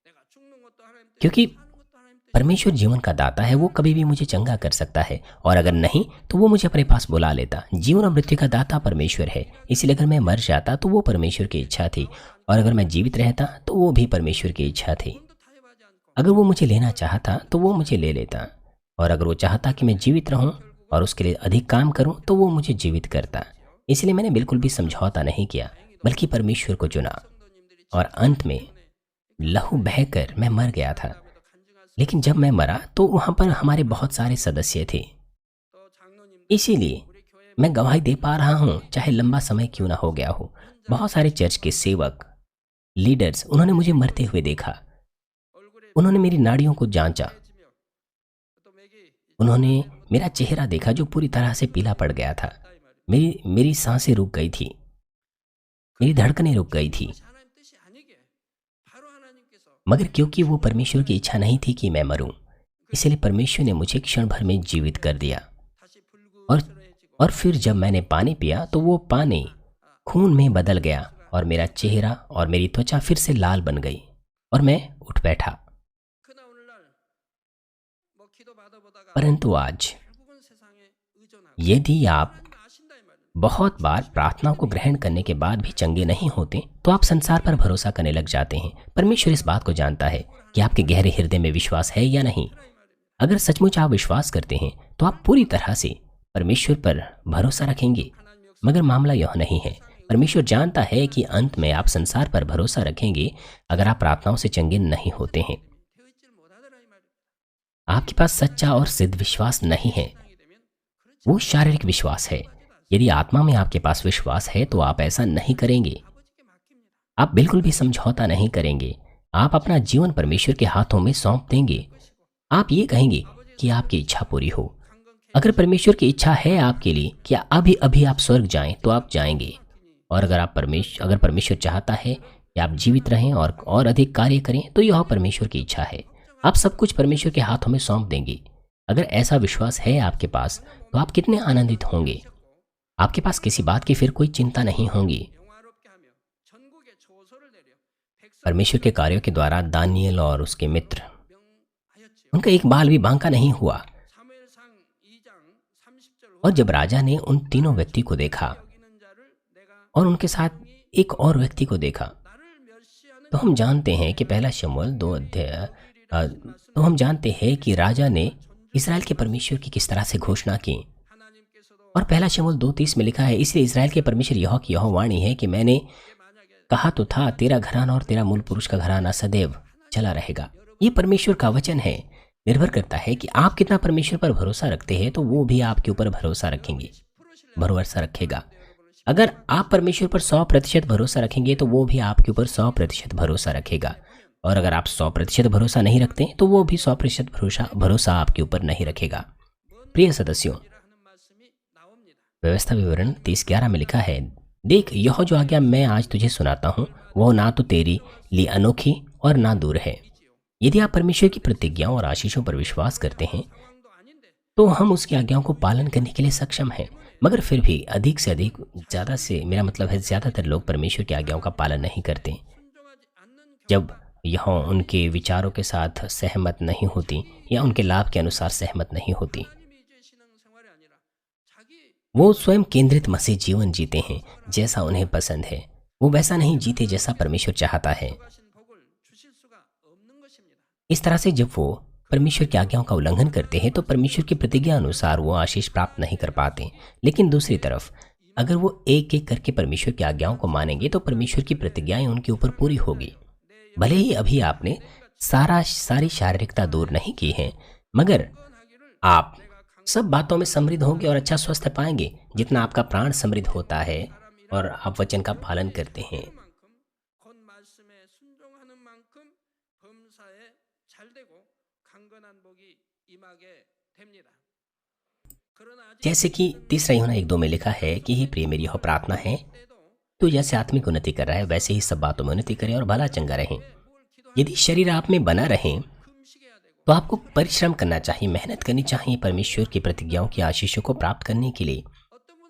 Speaker 1: 내가 죽는 것도 하나님 뜻
Speaker 2: क्योंकि
Speaker 1: 사는 것도 하나님 뜻
Speaker 2: परमेश्वर जीवन का दाता है, वो कभी भी मुझे चंगा कर सकता है, और अगर नहीं तो वो मुझे अपने पास बुला लेता। जीवन और मृत्यु का दाता परमेश्वर है, इसलिए अगर मैं मर जाता तो वो परमेश्वर की इच्छा थी, और अगर मैं जीवित रहता तो वो भी परमेश्वर की इच्छा थी।
Speaker 1: 도 타협하지 않고
Speaker 2: अगर वो मुझे लेना चाहता तो वो मुझे ले लेता, और अगर वो चाहता कि मैं जीवित रहूं और उसके लिए अधिक काम करूं तो वो मुझे जीवित करता। इसलिए मैंने बिल्कुल भी समझौता नहीं किया, बल्कि परमेश्वर को चुना,
Speaker 1: 성도님들이
Speaker 2: और अंत में लहू बहकर मैं मर गया था।
Speaker 1: 지금도 간증할 수
Speaker 2: लेकिन जब मैं मरा तो वहाँ पर हमारे बहुत सारे सदस्य थे।
Speaker 1: 또 장로님
Speaker 2: इसीलिए
Speaker 1: 우리 교회
Speaker 2: मैं गवाही दे पा रहा हूँ, चाहे लंबा समय क्यों ना हो गया हो। बहुत सारे चर्च के सेवक, लीडर्स, उन्होंने मुझे मरते हुए देखा।
Speaker 1: 얼굴에
Speaker 2: उन्होंने मेरी नाड़ियों को जांचा।
Speaker 1: 해지며 또 맥이
Speaker 2: उन्होंने मेरा चेहरा देखा जो पूरी तरह से पीला पड़ गया था।
Speaker 1: 있다 이 말입니다.
Speaker 2: मेरी सांसें रुक गई थी, मेरी धड़कनें रुक गई थी।
Speaker 1: 그것이 하나님 뜻이 아니게 바로 하나님께서
Speaker 2: मगर क्योंकि वो परमेश्वर की इच्छा नहीं थी कि मैं मरूं, इसलिए परमेश्वर ने मुझे क्षण भर में जीवित कर दिया।
Speaker 1: 다시
Speaker 2: और
Speaker 1: 불구스러해지고
Speaker 2: और फिर जब मैंने पानी पिया तो वो पानी खून में बदल गया, और मेरा चेहरा और मेरी त्वचा फिर से लाल बन गई, और मैं उठ बैठा।
Speaker 1: 그나 오늘날 뭐 기도 받아보다가
Speaker 2: परंतु आज
Speaker 1: 결국은 세상에 의존하고
Speaker 2: यदि आप
Speaker 1: 하나님 아신다 이 말입니다.
Speaker 2: बहुत बार प्रार्थनाओं को ग्रहण करने के बाद भी चंगे नहीं होते, तो आप संसार पर भरोसा करने लग जाते हैं। परमेश्वर इस बात को जानता है कि आपके गहरे हृदय में विश्वास है या नहीं। अगर सचमुच आप विश्वास करते हैं तो आप पूरी तरह से परमेश्वर पर भरोसा रखेंगे। मगर मामला यह नहीं है। परमेश्वर जानता है कि अंत में आप संसार पर भरोसा रखेंगे अगर आप प्रार्थनाओं से चंगे नहीं होते हैं।
Speaker 1: 되어 있지를 못하더라 이 말입니다.
Speaker 2: आपके पास सच्चा और सिद्ध विश्वास नहीं है,
Speaker 1: 상이 되면 그렇지
Speaker 2: वो शारीरिक विश्वास है। यदि आत्मा में आपके पास विश्वास है तो आप ऐसा नहीं करेंगे।
Speaker 1: 아버지께 맡깁니다.
Speaker 2: आप बिल्कुल भी समझौता नहीं करेंगे। आप अपना जीवन परमेश्वर के हाथों में सौंप देंगे। आप ये कहेंगे कि आपकी इच्छा पूरी हो।
Speaker 1: 강건케
Speaker 2: अगर परमेश्वर की इच्छा है आपके लिए कि अभी अभी आप स्वर्ग जाएं तो आप जाएंगे, और अगर परमेश्वर चाहता है कि आप जीवित रहें और अधिक कार्य करें तो यह परमेश्वर की इच्छा है। आप सब कुछ परमेश्वर के हाथों में सौंप देंगे। अगर ऐसा विश्वास है आपके पास तो आप कितने आनंदित होंगे। आपके पास किसी बात की फिर कोई चिंता नहीं होगी।
Speaker 1: 영화롭게 하며 전국에 조서를 내려 백성
Speaker 2: परमेश्वर के कार्यों के द्वारा दानियल और उसके मित्र,
Speaker 1: 명하였지요.
Speaker 2: उनका एक बाल भी बांका नहीं हुआ।
Speaker 1: 사무엘상 2장 30절
Speaker 2: और जब राजा ने उन तीनों व्यक्ति को देखा और उनके साथ एक और व्यक्ति को देखा, तो हम जानते हैं कि पहला शमूएल 2 अध्याय तो हम जानते हैं कि राजा ने इसराइल के परमेश्वर की किस तरह से घोषणा की। और पहला शमूएल 2:30 में लिखा है, इसलिए इसराइल के परमेश्वर यहोवा की यह वाणी है कि मैंने कहा तो था, तेरा घराना और तेरा मूल पुरुष का घराना सदैव चला रहेगा। ये परमेश्वर का वचन है। निर्भर करता है कि आप कितना परमेश्वर पर भरोसा रखते हैं, तो वो भी आपके ऊपर भरोसा रखेगा। अगर आप परमेश्वर पर 100% भरोसा रखेंगे तो वो भी आपके ऊपर 100% भरोसा रखेगा। और अगर आप 100% भरोसा नहीं रखते तो वो भी 100% भरोसा आपके ऊपर नहीं रखेगा। प्रिय सदस्यों, व्यवस्था विवरण 30:11 में लिखा है, देख यह जो आज्ञा मैं आज तुझे सुनाता हूँ वह ना तो तेरी लिए अनोखी और ना दूर है। यदि आप परमेश्वर की प्रतिज्ञाओं और आशीषों पर विश्वास करते हैं तो हम उसकी आज्ञाओं को पालन करने के लिए सक्षम हैं। मगर फिर भी अधिक से अधिक, ज़्यादा से मेरा मतलब है ज़्यादातर लोग परमेश्वर की आज्ञाओं का पालन नहीं करते। जब यह उनके विचारों के साथ सहमत नहीं होती या उनके लाभ के अनुसार सहमत नहीं होती, वो स्वयं केंद्रित मसीह जीवन जीते हैं जैसा उन्हें पसंद है। वो वैसा नहीं जीते जैसा परमेश्वर चाहता है। इस तरह से जब वो परमेश्वर की आज्ञाओं का उल्लंघन करते हैं तो परमेश्वर की प्रतिज्ञा अनुसार वो आशीष प्राप्त नहीं कर पाते। लेकिन दूसरी तरफ अगर वो एक एक करके परमेश्वर की आज्ञाओं को मानेंगे तो परमेश्वर की प्रतिज्ञाएं उनके ऊपर पूरी होगी। भले ही अभी आपने सारी शारीरिकता दूर नहीं की है, मगर आप सब बातों में समृद्ध होंगे और अच्छा स्वस्थ पाएंगे। जितना आपका प्राण समृद्ध होता है और आप वचन का पालन करते हैं, जैसे कि 3 यूहन्ना 1:2 में लिखा है कि हे प्रिय, मेरी यह प्रार्थना है तो जैसे आत्मिक उन्नति कर रहा है वैसे ही सब बातों में उन्नति करें और भला चंगा रहें। यदि शरीर आप में बना रहे तो आपको परिश्रम करना चाहिए, मेहनत करनी चाहिए परमेश्वर की प्रतिज्ञाओं की आशीषों को प्राप्त करने के लिए।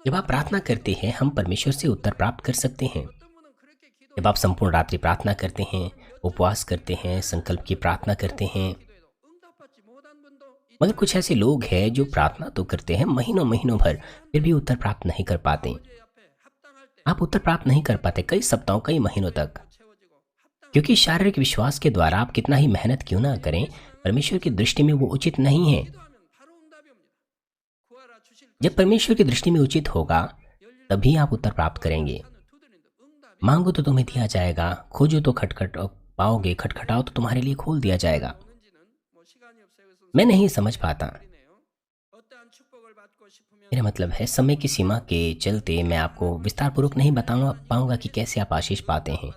Speaker 2: जब आप प्रार्थना करते हैं हम परमेश्वर से उत्तर प्राप्त कर सकते हैं। जब आप संपूर्ण रात्रि प्रार्थना करते हैं, उपवास करते हैं, संकल्प की प्रार्थना करते हैं, मगर कुछ ऐसे लोग हैं जो प्रार्थना तो करते हैं महीनों महीनों भर, फिर भी उत्तर प्राप्त नहीं कर पाते। आप उत्तर प्राप्त नहीं कर पाते कई सप्ताहों, कई महीनों तक, क्योंकि शारीरिक विश्वास के द्वारा आप कितना ही मेहनत क्यों ना करें, परमेश्वर की दृष्टि में वो उचित नहीं है। जब परमेश्वर की दृष्टि में उचित होगा तभी आप उत्तर प्राप्त करेंगे। मांगो तो तुम्हें दिया जाएगा, खोजो तो खटखट पाओगे, खटखटाओ तो तुम्हारे लिए खोल दिया जाएगा। मैं नहीं समझ पाता, मेरा मतलब है समय की सीमा के चलते मैं आपको विस्तार पूर्वक नहीं बता पाऊंगा कि कैसे आप आशीष पाते हैं।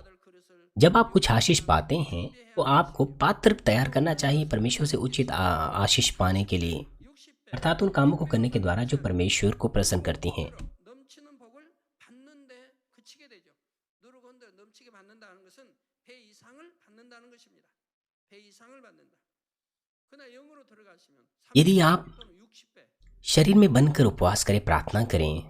Speaker 2: जब आप कुछ आशीष पाते हैं तो आपको पात्र तैयार करना चाहिए परमेश्वर से उचित आशीष पाने के लिए, अर्थात उन कामों को करने के द्वारा जो परमेश्वर को प्रसन्न करती हैं। यदि आप शरीर में बनकर उपवास करें, प्रार्थना करें,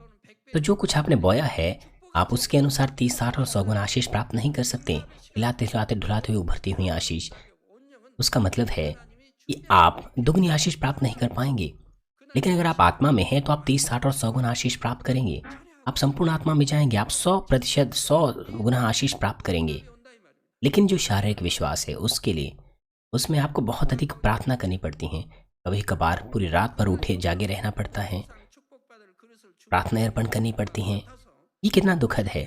Speaker 2: तो जो कुछ आपने बोया है आप उसके अनुसार 30, 60 और 100 गुना आशीष प्राप्त नहीं कर सकते। हिलाते हिलाते ढुलाते हुए उभरती हुई आशीष, उसका मतलब है कि आप दुगनी आशीष प्राप्त नहीं कर पाएंगे। लेकिन अगर आप आत्मा में हैं तो आप 30, 60 और 100 गुना आशीष प्राप्त करेंगे। आप संपूर्ण आत्मा में जाएंगे, आप 100% 100 गुना आशीष प्राप्त करेंगे। लेकिन जो शारीरिक विश्वास है उसके लिए उसमें आपको बहुत अधिक प्रार्थना करनी पड़ती है। कभी कभार पूरी रात भर उठे जागे रहना पड़ता है, प्रार्थना अर्पण करनी पड़ती हैं। ये कितना दुखद है।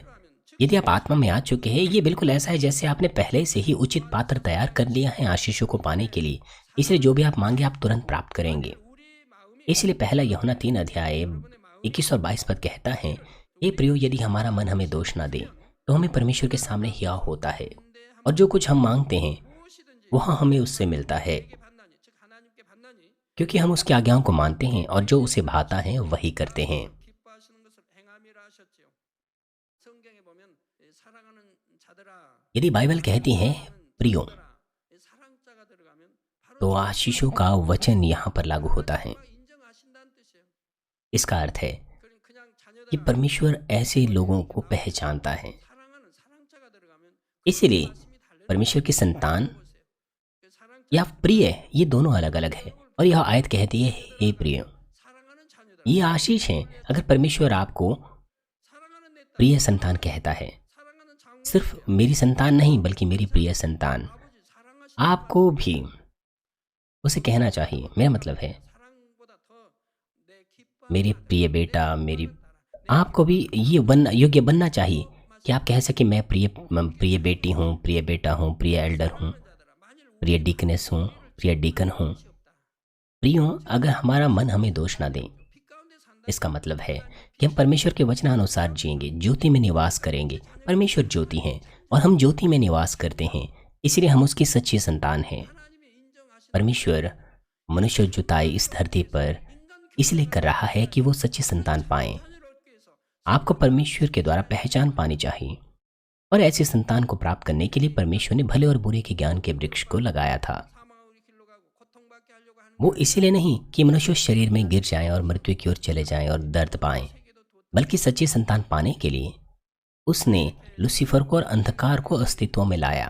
Speaker 2: यदि आप आत्मा में आ चुके हैं, ये बिल्कुल ऐसा है जैसे आपने पहले से ही उचित पात्र तैयार कर लिया है आशीषों को पाने के लिए। इसलिए जो भी आप मांगे आप तुरंत प्राप्त करेंगे। इसलिए पहला यूहन्ना 3 अध्याय 21 और 22 पद कहता है, हे प्रियो, यदि हमारा मन हमें दोष ना दे तो हमें परमेश्वर के सामने हिया होता है और जो कुछ हम मांगते हैं वह हमें उससे मिलता है, क्योंकि हम उसकी आज्ञाओं को मानते हैं और जो उसे भाता है वही करते हैं। यदि बाइबल कहती है प्रियो, तो आशीषों का वचन यहाँ पर लागू होता है। इसका अर्थ है कि परमेश्वर ऐसे लोगों को पहचानता है। इसीलिए परमेश्वर की संतान या प्रिय, ये दोनों अलग अलग है। और यह आयत कहती है हे प्रिय। ये आशीष है अगर परमेश्वर आपको
Speaker 1: 사랑하는 내 딸,
Speaker 2: प्रिय संतान कहता है।
Speaker 1: 사랑하는 장모,
Speaker 2: सिर्फ मेरी संतान नहीं बल्कि मेरी प्रिय संतान,
Speaker 1: 아버지 사랑하시는
Speaker 2: आपको भी उसे कहना चाहिए। मेरा मतलब है
Speaker 1: 사랑보다 더 내
Speaker 2: मेरे
Speaker 1: 기뻐하는
Speaker 2: प्रिय बेटा, मेरी आपको भी ये योग्य बनना चाहिए कि आप कह सके मैं प्रिय बेटी हूँ, प्रिय बेटा हूँ, प्रिय एल्डर हूँ,
Speaker 1: 자들아 만일
Speaker 2: प्रिय डीकनेस हूँ, प्रिय डीकन हूँ।
Speaker 1: 없다.
Speaker 2: प्रियो, अगर हमारा मन हमें दोष ना दे,
Speaker 1: 빛 가운데 산다.
Speaker 2: इसका मतलब है कि हम परमेश्वर के वचनानुसार जिएंगे, ज्योति में निवास करेंगे। परमेश्वर ज्योति हैं और हम ज्योति में निवास करते हैं, इसलिए हम उसकी सच्ची संतान हैं।
Speaker 1: 하나님이 인정하시는
Speaker 2: परमेश्वर मनुष्य जुताई इस धरती पर इसलिए कर रहा है कि वो सच्ची संतान पाएं।
Speaker 1: 자녀를 얻기 위해서
Speaker 2: आपको परमेश्वर के द्वारा पहचान पानी चाहिए, और ऐसी संतान को प्राप्त करने के लिए परमेश्वर ने भले और बुरे के ज्ञान के वृक्ष को लगाया था।
Speaker 1: 사망으로 길로 가고 고통받게 하려고 하는
Speaker 2: वो इसीलिए नहीं कि मनुष्य शरीर में गिर जाएं और मृत्यु की ओर चले जाएं और दर्द पाएं,
Speaker 1: 세계도 도
Speaker 2: बल्कि सच्ची संतान पाने के लिए उसने लूसीफर को और अंधकार को अस्तित्व में लाया।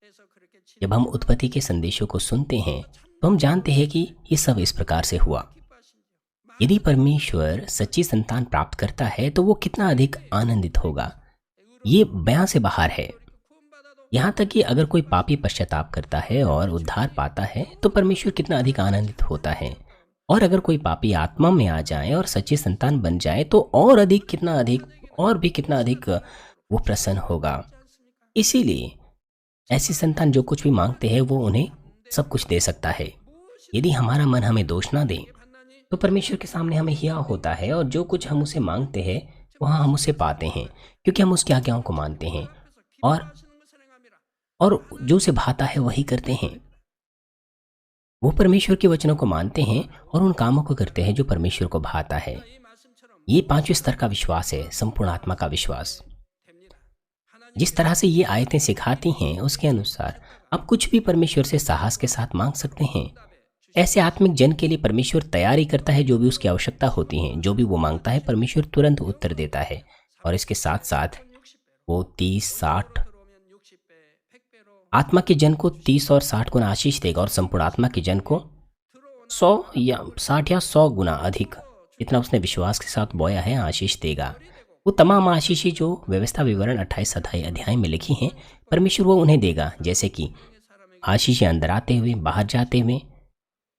Speaker 1: 해서 그렇게 치
Speaker 2: जब हम उत्पत्ति के संदेशों को सुनते हैं तो हम जानते हैं कि ये सब इस प्रकार से हुआ।
Speaker 1: 기뻐하신지요.
Speaker 2: यदि परमेश्वर सच्ची संतान प्राप्त करता है तो वो कितना अधिक आनंदित होगा, ये बयां से बाहर है।
Speaker 1: 구원받아도
Speaker 2: यहाँ तक कि अगर कोई पापी पश्चाताप करता है और उद्धार पाता है तो परमेश्वर कितना अधिक आनंदित होता है, और अगर कोई पापी आत्मा में आ जाए और सच्ची संतान बन जाए तो और अधिक कितना अधिक वो प्रसन्न होगा। इसीलिए ऐसी संतान जो कुछ भी मांगते हैं वो उन्हें सब कुछ दे सकता है। यदि हमारा मन हमें दोष ना दे
Speaker 1: 판단이
Speaker 2: तो परमेश्वर के सामने हमें हिया होता है, और जो कुछ हम उसे मांगते हैं वहाँ हम उसे पाते हैं, क्योंकि हम उसकी आज्ञाओं को मानते हैं और
Speaker 1: 하시는 것을 행함이라.
Speaker 2: और जो उसे भाता है वही करते हैं। वो परमेश्वर के वचनों को मानते हैं और उन कामों को करते हैं जो परमेश्वर को भाता है।
Speaker 1: 이 말씀처럼
Speaker 2: ये पांचवें स्तर का विश्वास है, संपूर्ण आत्मा का विश्वास।
Speaker 1: 됩니다. 하나님
Speaker 2: जिस तरह से ये आयतें सिखाती हैं उसके अनुसार आप कुछ भी परमेश्वर से साहस के साथ मांग सकते हैं। ऐसे आत्मिक जन के लिए परमेश्वर तैयारी करता है, जो भी उसकी आवश्यकता होती है, जो भी वो मांगता है परमेश्वर तुरंत उत्तर देता है, और इसके साथ साथ
Speaker 1: 60배로
Speaker 2: वो 30, 60
Speaker 1: 들어오면 60배, 100배로
Speaker 2: आत्मा के जन को 30 और 60 गुना आशीष देगा, और संपूर्ण आत्मा के जन को
Speaker 1: 들어오는
Speaker 2: 100 या 60 या 100 गुना अधिक, जितना उसने विश्वास के साथ बोया है, आशीष देगा। वो तमाम आशीषें जो व्यवस्था विवरण 28 अध्याय में लिखी हैं, परमेश्वर वो उन्हें देगा, जैसे कि
Speaker 1: 사람에게
Speaker 2: आशीषें अंदर आते हुए, बाहर जाते हुए,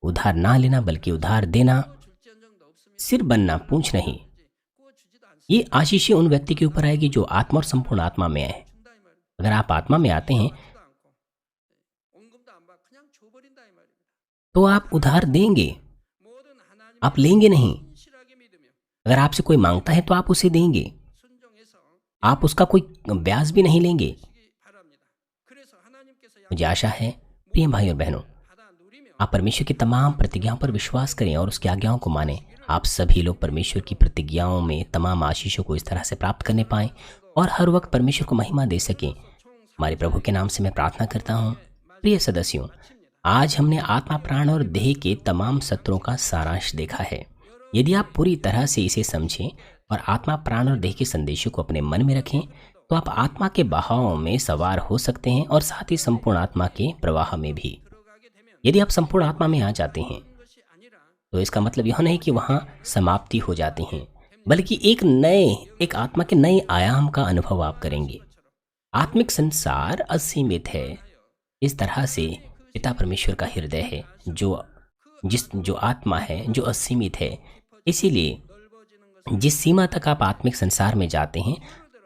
Speaker 2: उधार ना लेना बल्कि उधार देना,
Speaker 1: 줄지언정도 없으면
Speaker 2: सिर बनना पूंछ नहीं।
Speaker 1: 구워 주지도 않습니다.
Speaker 2: ये आशीषें उन व्यक्ति के ऊपर आएगी जो आत्मा और संपूर्ण आत्मा में है।
Speaker 1: 준다 이 말입니다.
Speaker 2: अगर आप आत्मा में आते हैं
Speaker 1: 주지도 않고 원금도 안 받 그냥 줘버린다 이 말입니다.
Speaker 2: तो आप उधार देंगे,
Speaker 1: 모든 하나님의
Speaker 2: आप लेंगे नहीं।
Speaker 1: 신실하게 믿으며
Speaker 2: अगर आपसे कोई मांगता है तो आप उसे देंगे,
Speaker 1: 순종해서
Speaker 2: आप उसका कोई ब्याज भी नहीं लेंगे।
Speaker 1: 하시기 바랍니다. 그래서 하나님께서
Speaker 2: मुझे आशा है प्रिय भाई और बहनों,
Speaker 1: 하다 누리며
Speaker 2: आप परमेश्वर की तमाम प्रतिज्ञाओं पर विश्वास करें और उसकी आज्ञाओं को मानें। आप सभी लोग परमेश्वर की प्रतिज्ञाओं में तमाम आशीषों को इस तरह से प्राप्त करने पाएं और हर वक्त परमेश्वर को महिमा दे सकें। हमारे प्रभु के नाम से मैं प्रार्थना करता हूँ। प्रिय सदस्यों, आज हमने आत्मा, प्राण और देह के तमाम सत्रों का सारांश देखा है। यदि आप पूरी तरह से इसे समझें और आत्मा, प्राण और देह के संदेशों को अपने मन में रखें तो आप आत्मा के बहाव में सवार हो सकते हैं और साथ ही संपूर्ण आत्मा के प्रवाह में भी।
Speaker 1: 들어가게 되면
Speaker 2: यदि आप संपूर्ण आत्मा में आ जाते हैं
Speaker 1: 것이 아니라
Speaker 2: तो इसका मतलब यह नहीं कि वहाँ समाप्ति हो जाती है, बल्कि एक आत्मा के नए आयाम का अनुभव आप करेंगे। आत्मिक संसार असीमित है। इस तरह से पिता परमेश्वर का हृदय है जो आत्मा है, जो असीमित है। इसीलिए
Speaker 1: 넓어지는 것을
Speaker 2: जिस सीमा तक आप आत्मिक संसार में जाते हैं,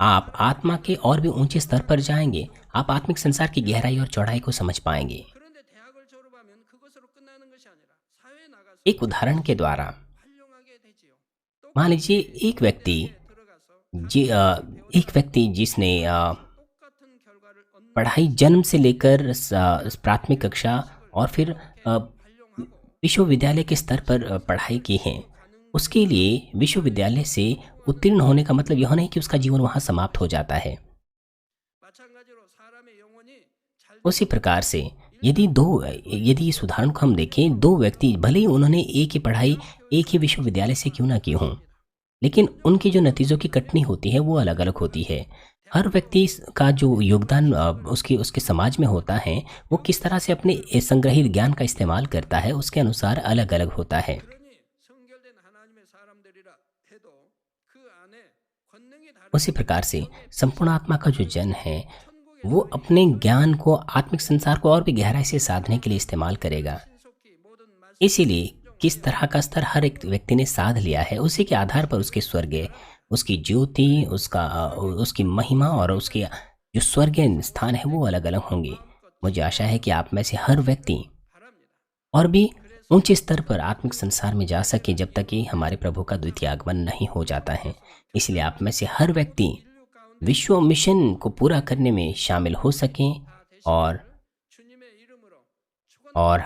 Speaker 2: आप आत्मा के और भी ऊंचे स्तर पर जाएंगे। आप आत्मिक संसार की गहराई और चौड़ाई को समझ पाएंगे।
Speaker 1: 그런데 대학을 졸업하면 그것으로 끝나는 것이 아니라 사회에 나가서
Speaker 2: एक उदाहरण के द्वारा
Speaker 1: 활용하게 되지요. 또
Speaker 2: मान लीजिए एक व्यक्ति जिसने
Speaker 1: 똑같은 결과를 얻는
Speaker 2: पढ़ाई जन्म से लेकर प्राथमिक कक्षा और फिर विश्वविद्यालय के स्तर पर पढ़ाई की है, उसके लिए विश्वविद्यालय से उत्तीर्ण होने का मतलब यह नहीं कि उसका जीवन वहाँ समाप्त हो जाता है।
Speaker 1: 마찬가지로 사람의 영혼이 잘
Speaker 2: उसी प्रकार से यदि इस उदाहरण को हम देखें, दो व्यक्ति भले ही उन्होंने एक ही पढ़ाई एक ही विश्वविद्यालय से क्यों ना की हों, लेकिन उनकी जो नतीजों की कटनी होती है वो अलग अलग होती है। हर व्यक्ति का जो योगदान उसके समाज में होता है, वो किस तरह से अपने संग्रहित ज्ञान का इस्तेमाल करता है, उसके अनुसार अलग अलग होता है।
Speaker 1: 그러니 성결된 하나님의 사람들이란
Speaker 2: उसी प्रकार से संपूर्ण आत्मा का जो जन है वो अपने ज्ञान को, आत्मिक संसार को और भी गहराई से साधने के लिए इस्तेमाल करेगा। इसीलिए किस तरह का स्तर हर एक व्यक्ति ने साध लिया है, उसी के आधार पर उसके स्वर्गीय, उसकी ज्योति, उसकी महिमा और उसके जो स्वर्गीय स्थान है वो अलग अलग होंगे। मुझे आशा है कि आप में से हर व्यक्ति और भी ऊंचे स्तर पर आत्मिक संसार में जा सके जब तक कि हमारे प्रभु का द्वितीय आगमन नहीं हो जाता है। इसलिए आप में से हर व्यक्ति विश्व मिशन को पूरा करने में शामिल हो सकें और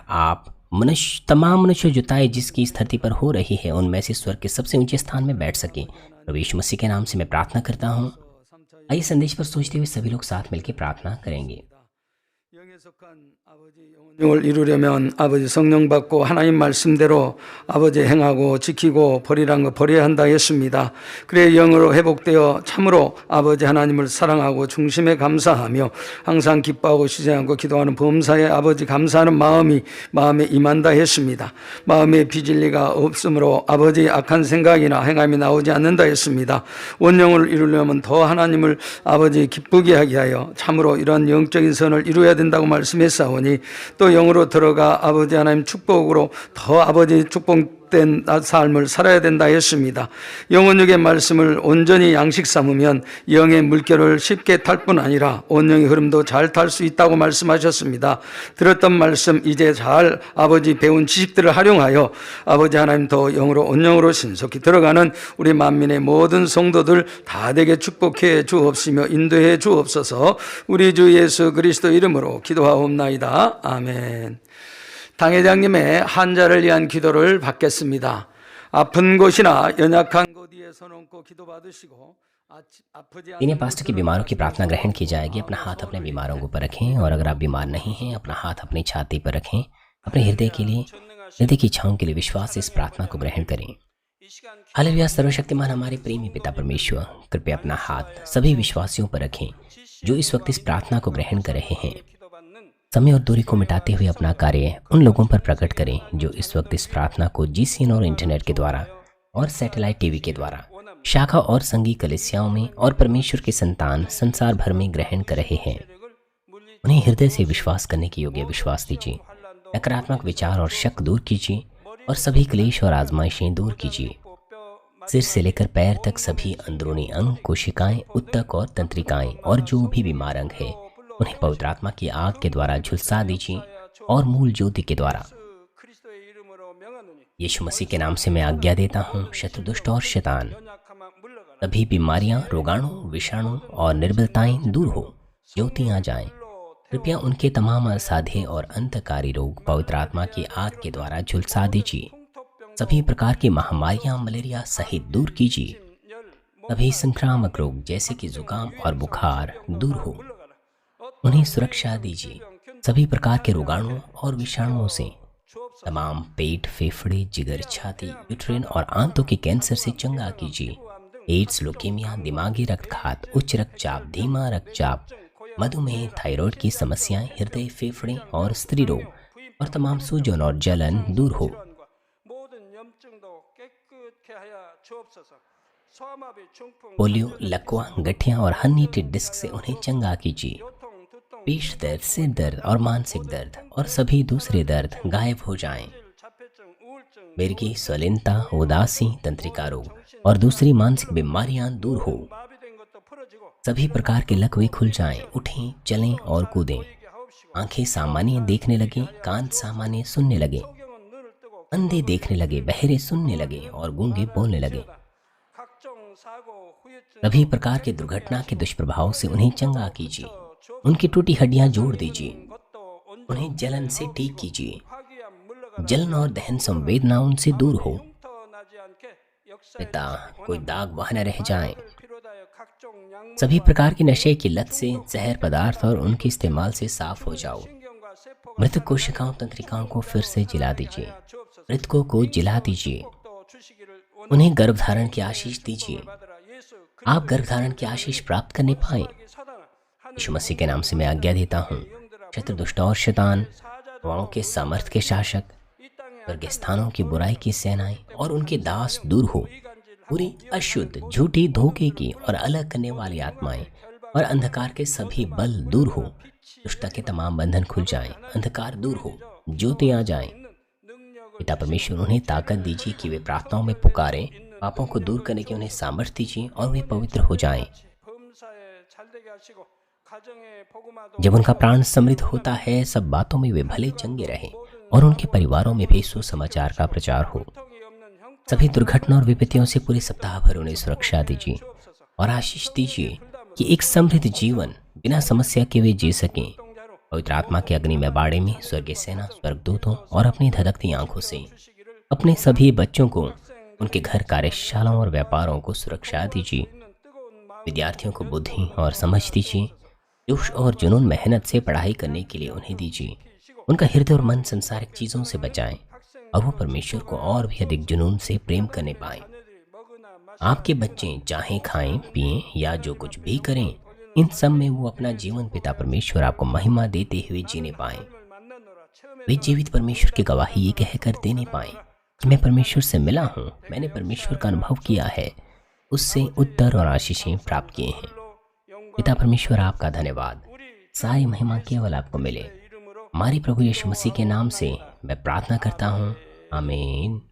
Speaker 2: आप तमाम मनुष्य जुताई जिसकी इस धरती पर हो रही है उनमें से स्वर्ग के सबसे ऊंचे स्थान में बैठ सकें। प्रभु यीशु मसीह के नाम से मैं प्रार्थना करता हूँ। आइए संदेश पर सोचते हुए सभी लोग साथ मिलकर प्रार्थना करेंगे।
Speaker 3: 영을 이루려면 아버지 성령 받고 하나님 말씀대로 아버지 행하고 지키고 버리란 거 버려야 한다 했습니다. 그래 영으로 회복되어 참으로 아버지 하나님을 사랑하고 중심에 감사하며 항상 기뻐하고 쉬지 않고 기도하는 범사에 아버지 감사하는 마음에 임한다 했습니다. 마음에 비진리가 없으므로 아버지 악한 생각이나 행함이 나오지 않는다 했습니다. 원영을 이루려면 더 하나님을 아버지 기쁘게 하게 하여 참으로 이러한 영적인 선을 이루어야 된다고 말씀했사오니 또 영으로 들어가 아버지 하나님 축복으로 더 아버지 축복된 삶을 살아야 된다 했습니다. 영혼육의 말씀을 온전히 양식 삼으면 영의 물결을 쉽게 탈 뿐 아니라 온영의 흐름도 잘 탈 수 있다고 말씀하셨습니다. 들었던 말씀 이제 잘 아버지 배운 지식들을 활용하여 아버지 하나님 더 영으로 온영으로 신속히 들어가는 우리 만민의 모든 성도들 다 되게 축복해 주옵시며 인도해 주옵소서. 우리 주 예수 그리스도 이름으로 기도하옵나이다. 아멘. 당회장님의 환자를 위한 기도를 받겠습니다. 아픈 곳이나 연약한 곳 위에 손 얹고 기도 받으시고
Speaker 2: इन्हें पास्टर की बीमारों की प्रार्थना ग्रहण की जाएगी। अपना हाथ अपने बीमारों के ऊपर रखें और अगर आप बीमार नहीं हैं अपना हाथ अपनी छाती पर रखें। अपने हृदय की इच्छाओं के लिए विश्वास से इस प्रार्थना को ग्रहण करें। हालेलुया। सर्वशक्तिमान हमारे प्रेमी पिता परमेश्वर, कृपया अपना हाथ सभी विश्वासियों पर रखें जो इस वक्त इस प्रार्थना को ग्रहण कर रहे हैं। समय और दूरी को मिटाते हुए अपना कार्य उन लोगों पर प्रकट करें जो इस वक्त इस प्रार्थना को GCN और इंटरनेट के द्वारा और सैटेलाइट टीवी के द्वारा शाखा और संघी कलीसियाओं में और परमेश्वर के संतान संसार भर में ग्रहण कर रहे हैं। उन्हें हृदय से विश्वास करने के योग्य विश्वास दीजिए। नकारात्मक विचार और शक दूर कीजिए और सभी क्लेश और आजमाइशें दूर कीजिए। सिर से लेकर पैर तक सभी अंदरूनी अंग, कोशिकाएं, उत्तक और तंत्रिकाएं और जो भी बीमार अंग है उन्हें पवित्र आत्मा की आग के द्वारा झुलसा दीजिए और मूल ज्योति के द्वारा। यीशु मसीह के नाम से मैं आज्ञा देता हूँ, शत्रु, दुष्ट और शैतान, सभी बीमारियां, रोगाणु, विषाणु और निर्बलताएं दूर हो, ज्योतियां जाएं। कृपया उनके तमाम असाध्य और अंतकारी रोग पवित्र आत्मा की आग के द्वारा झुलसा दीजिए। सभी प्रकार की महामारियां, मलेरिया सहित दूर कीजिए। सभी संक्रामक रोग जैसे कि जुकाम और बुखार दूर हो, उन्हें सुरक्षा दीजिए। सभी प्रकार के रोगाणुओं और विषाणुओं से तमाम पेट, फेफड़े, जिगर, छाती, यूट्रेन और आंतों के कैंसर से चंगा कीजिए। एड्स, लुकेमिया, दिमागी रक्तघात, उच्च रक्तचाप, धीमा रक्तचाप, मधुमेह, थायराइड की समस्याएं, हृदय, फेफड़े और स्त्री रोग और तमाम सूजन और जलन दूर हो। पोलियो, लकवा, गठिया और हर्निएटेड डिस्क से उन्हें चंगा कीजिए। पेट दर्द, सिर दर्द और मानसिक दर्द और सभी दूसरे दर्द गायब हो जाएं। मिर्गी, स्वलिनता, उदासी, तंत्रिका रोग और दूसरी मानसिक बीमारियां दूर हो। सभी प्रकार के लकवे खुल जाएं, उठें, चलें और कूदें। आंखें सामान्य देखने लगे, कान सामान्य सुनने लगे, अंधे देखने लगे, बहरे सुनने लगे और गूंगे बोलने लगे। सभी प्रकार के दुर्घटना के दुष्प्रभाव से उन्हें चंगा कीजिए। उनकी टूटी हड्डियां जोड़ दीजिए। उन्हें जलन से ठीक कीजिए। जलन और दहन संवेदना उनसे दूर हो। पिता, कोई दाग वहां न रह जाए। सभी प्रकार की नशे की लत से, जहर पदार्थ और उनके इस्तेमाल से साफ हो जाओ। मृतक कोशिकाओं, तंत्रिकाओं को फिर से जिला दीजिए। मृतकों को जिला दीजिए। उन्हें गर्भधारण की आशीष दीजिए। आप गर्भधारण की आशीष प्राप्त करने पाए। यीशु मसीह के नाम से मैं आज्ञा देता हूँ, शत्रु, दुष्ट और शैतान, हवाओं के सामर्थ के शासक, स्वर्गीय स्थानों की बुराई की सेनाएं और उनके दास दूर हो। बुरी, अशुद्ध, झूठी, धोखे की और अलग करने वाली आत्माएं और अंधकार के सभी बल दूर हो। दुष्टता के तमाम बंधन खुल जाएं, अंधकार दूर हो, ज्योति आ जाए। पिता परमेश्वर उन्हें ताकत दीजिए कि वे प्रार्थनाओं में पुकारें, पापों को दूर करने की उन्हें सामर्थ्य दीजिए और वे पवित्र हो जाएं। जब उनका प्राण समृद्ध होता है, सब बातों में वे भले चंगे रहें और उनके परिवारों में भी सुसमाचार का प्रचार हो। सभी दुर्घटना और विपत्तियों से पूरे सप्ताह भर उन्हें सुरक्षा दीजिए और आशीष दीजिए कि एक समृद्ध जीवन बिना समस्या के वे जी सकें। पवित्र आत्मा के अग्नि में बाड़े में स्वर्गीय सेना, स्वर्गदूतों और अपनी धधकती आंखों से अपने सभी बच्चों को, उनके घर, कार्यशालाओं और व्यापारों को सुरक्षा दीजिए। विद्यार्थियों को बुद्धि और समझ दीजिए। जोश और जुनून मेहनत से पढ़ाई करने के लिए उन्हें दीजिए। उनका हृदय और मन संसारिक चीज़ों से बचाएं और वो परमेश्वर को और भी अधिक जुनून से प्रेम करने पाएं। आपके बच्चे चाहे खाएं, पिएं या जो कुछ भी करें, इन सब में वो अपना जीवन पिता परमेश्वर आपको महिमा देते हुए जीने पाएं। वे जीवित परमेश्वर की गवाही ये कहकर देने पाएं कि मैं परमेश्वर से मिला हूँ, मैंने परमेश्वर का अनुभव किया है, उससे उत्तर और आशीषें प्राप्त किए हैं। पिता परमेश्वर आपका धन्यवाद। सारी महिमा केवल आपको मिले। हमारे प्रभु यीशु मसीह के नाम से मैं प्रार्थना करता हूँ, आमीन।